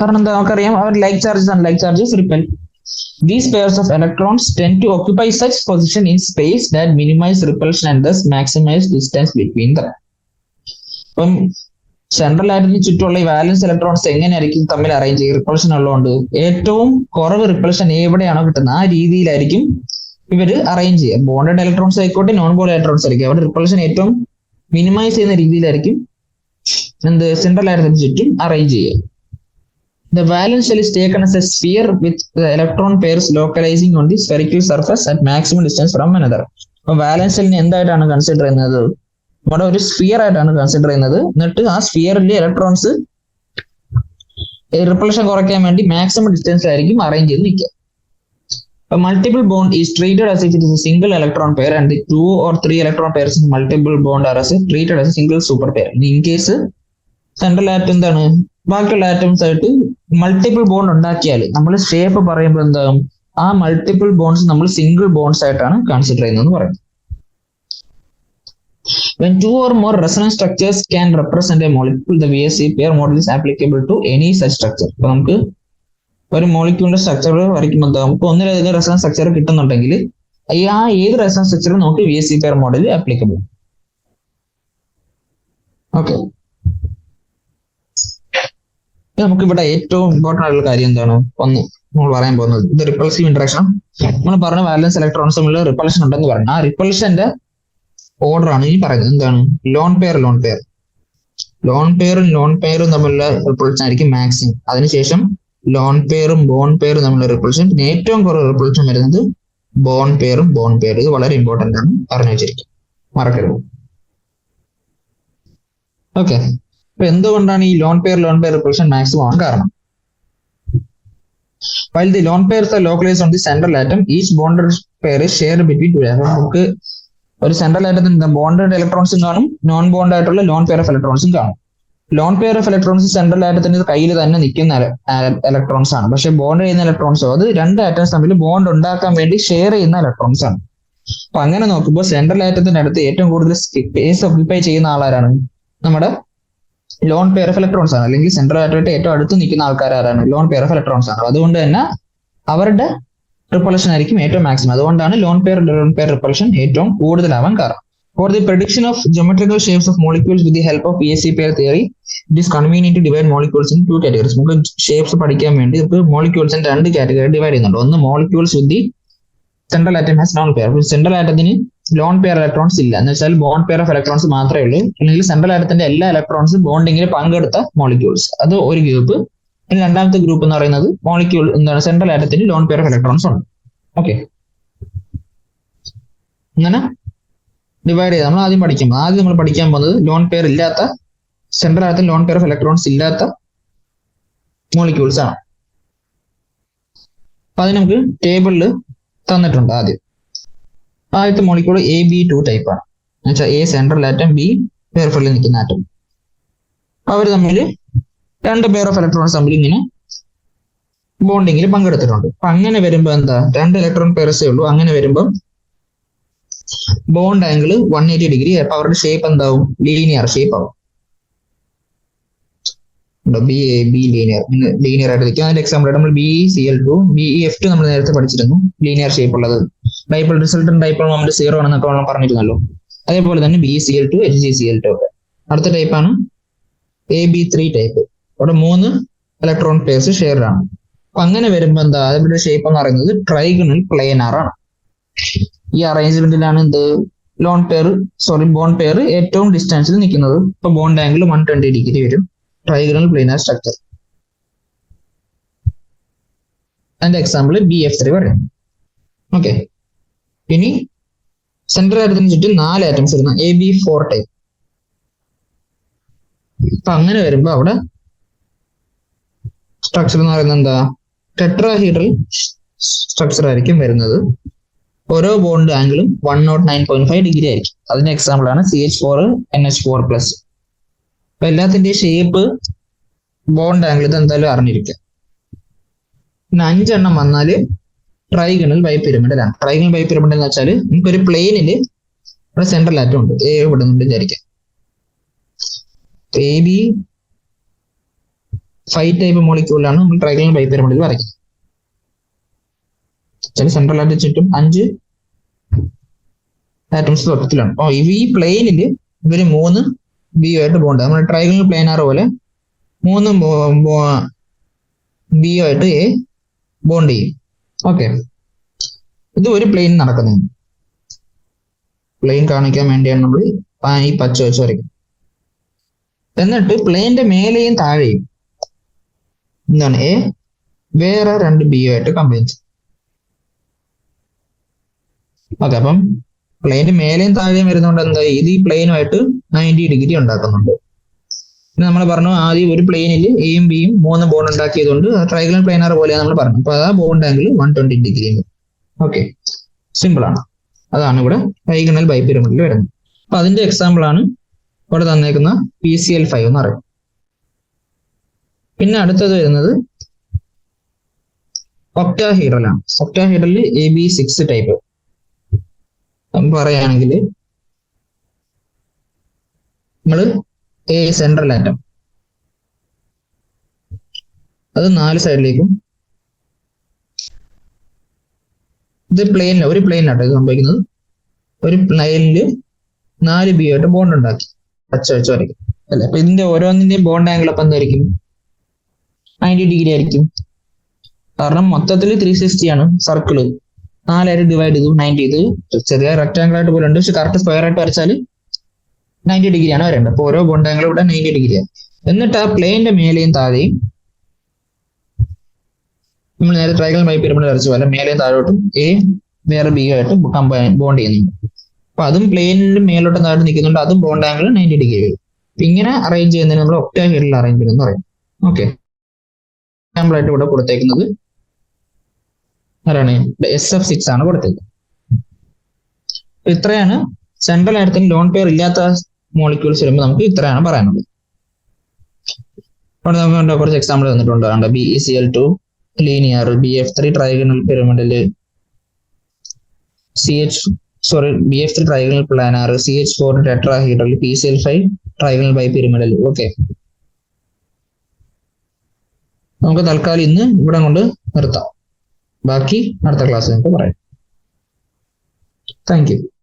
കാരണം എന്താ? നമുക്കറിയാം അവർ like charges repel. These pairs of electrons tend to occupy such position in space that minimize repulsion and thus maximize distance between them. അപ്പം സെൻട്രൽ ആറ്റത്തിന് ചുറ്റുമുള്ള ഈ വാലൻസ് ഇലക്ട്രോൺസ് എങ്ങനെയായിരിക്കും തമ്മിൽ അറേഞ്ച് ചെയ്യുക? റിപ്പൾഷൻ ഉള്ളതുകൊണ്ട് ഏറ്റവും കുറവ് റിപ്പൾഷൻ എവിടെയാണോ കിട്ടുന്നത് ആ രീതിയിലായിരിക്കും ഇവര് അറേഞ്ച് ചെയ്യുക. ബോണ്ടഡ് ഇലക്ട്രോൺസ് ആയിക്കോട്ടെ നോൺ ബോണ്ടഡ് ഇലക്ട്രോൺസ് ആയിരിക്കും അവിടെ റിപ്പൾഷൻ ഏറ്റവും മിനിമൈസ് ചെയ്യുന്ന രീതിയിലായിരിക്കും എന്ത് സെൻട്രൽ ആറ്റത്തിന് ചുറ്റും അറേഞ്ച് ചെയ്യുക. The valence shell is taken as a sphere with the electron pairs localizing on the spherical surface at maximum distance from another. അപ്പോൾ വാലൻസ് ഷെല്ലിനെ എന്തായിട്ടാണ് കൺസിഡർ ചെയ്യുന്നത്? നമ്മുടെ ഒരു സ്ഫിയർ ആയിട്ടാണ് കൺസിഡർ ചെയ്യുന്നത്. എന്നിട്ട് ആ സ്ഫിയറിലെ ഇലക്ട്രോൺസ് റിപ്പൾഷൻ കുറയ്ക്കാൻ വേണ്ടി മാക്സിമം ഡിസ്റ്റൻസിലായിരിക്കും അറേഞ്ച് ചെയ്ത് നിൽക്കുക. A multiple bond is treated as if it is a single electron pair and the 2 or 3 electron pairs in multiple bond are treated as a single super pair. In case central atom എന്താണ് ബാക്കിയുള്ള ആറ്റംസ് ആയിട്ട് മൾട്ടിപ്പിൾ ബോണ്ട് ഉണ്ടാക്കിയാൽ നമ്മൾ ഷേപ്പ് പറയുമ്പോൾ എന്താകും, ആ മൾട്ടിപ്പിൾ ബോണ്ട്സ് നമ്മൾ സിംഗിൾ ബോണ്ട്സ് ആയിട്ടാണ് കൺസിഡർ ചെയ്യുന്നത് പറയുന്നത്. When 2 or more resonance structures can represent a molecule, the VSC pair model is applicable to any such structure. അപ്പൊ നമുക്ക് ഒരു മോളിക്യൂളിന്റെ സ്ട്രക്ചർ വരയ്ക്കുമ്പോൾ നമുക്ക് ഒന്നിലധികം റെസണൻസ് സ്ട്രക്ചർ കിട്ടുന്നുണ്ടെങ്കിൽ ആ ഏത് റെസണൻസ് സ്ട്രക്ചറും നമുക്ക് VSC pair model applicable. Okay, നമുക്ക് ഇവിടെ ഏറ്റവും ഇമ്പോർട്ടൻ്റ് ആയിട്ടുള്ള കാര്യം എന്താണ് ഒന്ന് നമ്മൾ പറയാൻ പോകുന്നത്, ഇത് റിപ്പൾസീവ് ഇന്ററാക്ഷൻ. നമ്മൾ പറഞ്ഞ വാലൻസ് ഇലക്ട്രോൺസ് തമ്മിൽ റിപ്പൾഷൻ ഉണ്ടെന്ന് പറഞ്ഞു. ആ റിപ്പൾഷന്റെ ഓർഡർ ആണ് ഈ പറയുന്നത്. എന്താണ്? Lone pair lone pair lone പെയറും ലോൺ പെയറും തമ്മിലുള്ള റിപ്പൾഷൻ ആയിരിക്കും മാക്സിമം. അതിനുശേഷം ലോൺ പെയറും ബോൺ പെയറും തമ്മിലുള്ള റിപ്പൾഷൻ, പിന്നെ ഏറ്റവും കുറവ് റിപ്പൾഷൻ വരുന്നത് ബോൺ പെയറും ബോൺ പെയർ. ഇത് വളരെ ഇമ്പോർട്ടന്റ് ആണ്, പറഞ്ഞു വെച്ചിരിക്കും, മറക്കരുത്. ഓക്കെ, അപ്പൊ എന്തുകൊണ്ടാണ് ഈ ലോൺ പെയർ റിപ്പൾഷൻ മാക്സിമം ആണ് കാരണം? While the lone pairs are localized on the central atom, each bonded pair is shared between two atoms. നമുക്ക് ഒരു സെൻട്രൽ ആറ്റത്തിന് ബോണ്ടഡ് ഇലക്ട്രോൺസും കാണും, നോൺ ബോണ്ട് ആയിട്ടുള്ള ലോൺ പെയർ ഓഫ് ഇലക്ട്രോൺസും കാണും. Lone pair of electrons central ആറ്റത്തിന്റെ കയ്യിൽ തന്നെ നിൽക്കുന്ന ഇലക്ട്രോൺസ് ആണ്. പക്ഷെ ബോണ്ട് ചെയ്യുന്ന ഇലക്ട്രോൺസോ അത് രണ്ട് ആറ്റംസ് തമ്മിൽ ബോണ്ട് ഉണ്ടാക്കാൻ വേണ്ടി ഷെയർ ചെയ്യുന്ന ഇലക്ട്രോൺസ് ആണ്. അപ്പൊ അങ്ങനെ നോക്കുമ്പോൾ സെൻട്രൽ ആറ്റത്തിന്റെ അടുത്ത് ഏറ്റവും കൂടുതൽ സ്പേസ് ഒക്യുപ്പൈ ചെയ്യുന്ന ആളാരാണ്? നമ്മുടെ ലോൺ പെയർ ഓഫ് ഇലക്ട്രോൺസ് ആണ്. അല്ലെങ്കിൽ സെൻട്രൽ ആറ്റമായിട്ട് ഏറ്റവും അടുത്ത് നിൽക്കുന്ന ആൾക്കാർ ആരാണ്? ലോൺ പെയർ ഓഫ് ഇലക്ട്രോൺസ് ആണ്. അതുകൊണ്ട് തന്നെ അവരുടെ റിപ്പൾഷൻ ആയിരിക്കും ഏറ്റവും മാക്സിമം. അതുകൊണ്ടാണ് ലോൺ പെയർ റിപ്പൾഷൻ ഏറ്റവും കൂടുതലാവാൻ കാരണം. For the prediction of geometrical shapes of molecules with the help of VSC pair theory, it is convenient to divide molecules in two categories. നമുക്ക് ഷേപ്സ് പഠിക്കാൻ വേണ്ടി നമുക്ക് മോളിക്യൂൾസിന് രണ്ട് കാറ്റഗറി ഡിവൈഡ് ചെയ്യുന്നുണ്ട്. ഒന്ന് molecules with the central atom has lone pair. Central ആറ്റത്തിന് ലോൺ പെയർ ഇലക്ട്രോൺസ് ഇല്ല, എന്ന് വെച്ചാൽ ബോണ്ട് പെയർ ഓഫ് ഇലക്ട്രോൺസ് മാത്രമേ ഉള്ളൂ. അല്ലെങ്കിൽ സെൻട്രൽ ആറ്റത്തിന്റെ എല്ലാ ഇലക്ട്രോൺസ് ബോണ്ടിങ്ങിൽ പങ്കെടുത്ത മോളിക്യൂൾസ്, അത് ഒരു ഗ്രൂപ്പ്. പിന്നെ രണ്ടാമത്തെ ഗ്രൂപ്പ് എന്ന് പറയുന്നത് മോളിക്യൂൾ എന്താണ് സെൻട്രൽ ആറ്റത്തിന് ലോൺ പെയർ ഓഫ് ഇലക്ട്രോൺസ് ഉണ്ട്. ഓക്കെ, അങ്ങനെ ഡിവൈഡ് ചെയ്ത് നമ്മൾ ആദ്യം നമ്മൾ പഠിക്കാൻ പോകുന്നത് ലോൺ പെയർ ഇല്ലാത്ത, സെൻട്രൽ ആറ്റത്തിൽ ലോൺ പെയർ ഓഫ് ഇലക്ട്രോൺസ് ഇല്ലാത്ത മോളിക്യൂൾസ് ആണ്. അപ്പൊ അത് നമുക്ക് ടേബിളിൽ തന്നിട്ടുണ്ട്. ആദ്യത്തെ മോളിക്യൂൾ AB2 ടൈപ്പ് ആണ്, എന്നുവെച്ചാൽ A സെൻട്രൽ ആറ്റം, B പെയർഫുള്ളിൽ നിൽക്കുന്ന ആറ്റം. അവർ തമ്മിൽ രണ്ട് പെയർ ഓഫ് ഇലക്ട്രോൺസ് തമ്മിൽ ഇങ്ങനെ ബോണ്ടിങ്ങിൽ പങ്കെടുത്തിട്ടുണ്ട്. അപ്പൊ അങ്ങനെ വരുമ്പോ എന്താ, രണ്ട് ഇലക്ട്രോൺ പെയർസേ ഉള്ളൂ. അങ്ങനെ വരുമ്പം ബോണ്ട് ആംഗിൾ 180 ഡിഗ്രി. അപ്പൊ അവരുടെ ഷേപ്പ് എന്താവും? ലീനിയർ ഷേപ്പ് ആവും. ബി ലീനിയർ ആയിട്ട് നിൽക്കും. അതിന്റെ എക്സാമ്പിൾ നമ്മൾ BeCl2, BeF2 നമ്മൾ നേരത്തെ പഠിച്ചിരുന്നു, ലീനിയർ ഷേപ്പ് ഉള്ളത്. ഡൈപോൾ റിസൾട്ടന്റ് ഡൈപോൾ മൊമെന്റ് 0 ആണെന്നൊക്കെ നമ്മൾ പറഞ്ഞിരുന്നല്ലോ. അതേപോലെ തന്നെ BeCl2, HgCl2 ഒക്കെ. അടുത്ത ടൈപ്പാണ് AB3 ടൈപ്പ്. അവിടെ 3 ഇലക്ട്രോൺ പെയർസ് ഷെയർഡ് ആണ്. അപ്പൊ അങ്ങനെ വരുമ്പോ എന്താ, അതിന്റെ ഷേപ്പ് എന്ന് പറയുന്നത് ട്രൈഗണൽ പ്ലെയിനാർ ആണ്. ഈ അറേഞ്ച്മെന്റിലാണ് ബോണ്ട് പെയർ ഏറ്റവും ഡിസ്റ്റൻസിൽ നിൽക്കുന്നത്. ഇപ്പൊ ബോണ്ട് ആംഗിൾ 120 ഡിഗ്രി വരും. Trigonal planar structure. അതിന്റെ എക്സാമ്പിൾ BF3 പറയും. ഓക്കെ, ഇനി സെൻട്രൽ ആറ്റത്തിന് ചുറ്റും 4 ആറ്റംസ് വരുന്ന AB4 ടൈപ്പ്. അപ്പൊ അങ്ങനെ വരുമ്പോ അവിടെ സ്ട്രക്ചർ എന്ന് പറയുന്നത് എന്താ, ടെട്രാഹീഡ്രൽ സ്ട്രക്ചർ ആയിരിക്കും വരുന്നത്. ഓരോ ബോണ്ട് ആംഗിളും 109.5 ഡിഗ്രി ആയിരിക്കും. അതിന്റെ എക്സാമ്പിൾ ആണ് CH4NH4+. അപ്പൊ എല്ലാത്തിന്റെയും ഷേപ്പ്, ബോണ്ട് ആംഗിൾ ഇത് എന്തായാലും അറിഞ്ഞിരിക്കുക. പിന്നെ 5 എണ്ണം വന്നാല് ട്രൈഗണൽ ബൈപിരമിഡലാണ്. ട്രൈഗണൽ ബൈപിരമിഡ് എന്ന് വെച്ചാൽ നമുക്കൊരു പ്ലെയിനില് ഇവിടെ സെൻട്രൽ ആറ്റം ഉണ്ട്, A ഇവിടെ നിന്ന് വിചാരിക്കാം. AB5 ടൈപ്പ് മോളിക്യൂളാണ് നമ്മൾ ട്രൈഗണൽ ബൈപിരമിഡിൽ വരയ്ക്കുന്നത്. സെൻട്രൽ ആറ്റം ചുറ്റും 5 ആറ്റംസ് മൊത്തത്തിലാണ്. അപ്പൊ ഈ പ്ലെയിനില് ഇവര് 3 B ആയിട്ട് ബോണ്ട്, നമ്മുടെ ട്രൈഗണൽ പ്ലെയിനാർ പോലെ 3 B ആയിട്ട് A ബോണ്ട് ചെയ്യും. ഓക്കെ, ഇത് ഒരു പ്ലെയിൻ നടക്കുന്നത്. പ്ലെയിൻ കാണിക്കാൻ വേണ്ടിയാണ് നമ്മൾ ഈ പച്ച വെച്ച് വരയ്ക്കുന്നത്. എന്നിട്ട് പ്ലെയിന്റെ മേലെയും താഴെയും എന്താണ് എ വേറെ രണ്ട് ബി ആയിട്ട് കമ്പൈൻ ചെയ്യും. ഓക്കെ, അപ്പം പ്ലെയിന്റെ മേലെയും താഴെയും വരുന്നതുകൊണ്ട് എന്താ ഇത് ഈ പ്ലെയിനുമായിട്ട് 90 ഡിഗ്രി ഉണ്ടാക്കുന്നുണ്ട്. പിന്നെ നമ്മൾ പറഞ്ഞു ആദ്യം ഒരു പ്ലെയിനിൽ എയും ബിയും 3 ബോണ്ട് ഉണ്ടാക്കിയതുകൊണ്ട് ട്രൈഗണൽ പ്ലെയിനാർ പോലെയാണ് നമ്മൾ പറഞ്ഞു. അപ്പൊ ആ bond angle 120 degree. Okay, simple ആണ്. അതാണ് ഇവിടെ ട്രൈഗണൽ ബൈപിരമിഡിൽ വരുന്നത്. അപ്പൊ അതിന്റെ എക്സാമ്പിൾ ആണ് ഇവിടെ തന്നേക്കുന്ന PCl5 എന്ന് പറയും. പിന്നെ അടുത്തത് വരുന്നത് ഒക്ടാഹീഡ്രൽ ആണ്. ഒക്ടാഹീഡ്രലിൽ AB6 ടൈപ്പ് പറയുകയാണെങ്കിൽ നമ്മള് എ സെൻട്രൽ ആറ്റം, അത് 4 സൈഡിലേക്കും, ഇത് പ്ലെയിനിൽ ഒരു പ്ലെയിനാട്ടോ ഇത് സംഭവിക്കുന്നത്. ഒരു പ്ലെയിനില് 4 ബി ആയിട്ട് ബോണ്ട് ഉണ്ടാക്കി പച്ച വെച്ച് വരയ്ക്കും അല്ലെ. അപ്പൊ ഇതിന്റെ ഓരോന്നിന്റെയും ബോണ്ട് ആംഗിൾ അപ്പൊ എന്തായിരിക്കും? 90 ഡിഗ്രി ആയിരിക്കും. കാരണം മൊത്തത്തിൽ 360 ആണ് സർക്കിള്, 4 ആയിട്ട് ഡിവൈഡ് ചെയ്തു 90. ഇത് ചെറിയ റെക്ടാംഗിൾ ആയിട്ട് പോലെ ഉണ്ട്, പക്ഷെ കറക്റ്റ് സ്ക്വയർ ആയിട്ട് വരച്ചാൽ 90 ഡിഗ്രിയാണ് വരേണ്ടത്. അപ്പൊ ഓരോ ബോണ്ട് ആംഗിളും ഇവിടെ 90 ഡിഗ്രിയാണ്. എന്നിട്ട് ആ പ്ലെയിന്റെ മേലെയും താഴെയും നമ്മൾ നേരെ ട്രൈഗണൽ ബൈപിരമിഡ് വരച്ച പോലെ മേലെയും താഴോട്ടും എ വേറെ ബി ആയിട്ട് ബോണ്ട് ചെയ്യുന്നുണ്ട്. അപ്പൊ അതും പ്ലെയിനിന്റെ മേലോട്ടും താഴോട്ട് നിൽക്കുന്നുണ്ട്, അതും ബോണ്ട് ആംഗിൾ 90 ഡിഗ്രി വരും. ഇങ്ങനെ അറേഞ്ച് ചെയ്യുന്നതിന് നമ്മൾ ഒക്ടാഹീഡ്രൽ അറേഞ്ച്മെന്റ് എന്ന് പറയും. ഓക്കെ, എക്സാമ്പിൾ ആയിട്ട് ഇവിടെ കൊടുത്തേക്കുന്നത് ആരാണ്? SF6 ആണ് കൊടുത്തേക്കുന്നത്. ഇത്രയാണ് സെൻട്രൽ ആറ്റത്തിന് ലോൺ പെയർ ഇല്ലാത്ത മോളിക്യൂൾസ് വരുമ്പോൾ നമുക്ക് ഇത്രയാണ് പറയാനുള്ളത്. അവിടെ നമുക്ക് കുറച്ച് എക്സാമ്പിൾ തന്നിട്ടുണ്ട്. BeCl2 ലീനിയർ, BF3 ട്രൈഗണൽ പിരമിഡില്, BF3 trigonal planar, CH4 tetrahedral, PCl5 trigonal bipyramidal. Okay, നമുക്ക് തൽക്കാലം ഇന്ന് ഇവിടെ കൊണ്ട് നിർത്താം. ബാക്കി അടുത്ത ക്ലാസ് നമുക്ക് പറയാം. Thank you.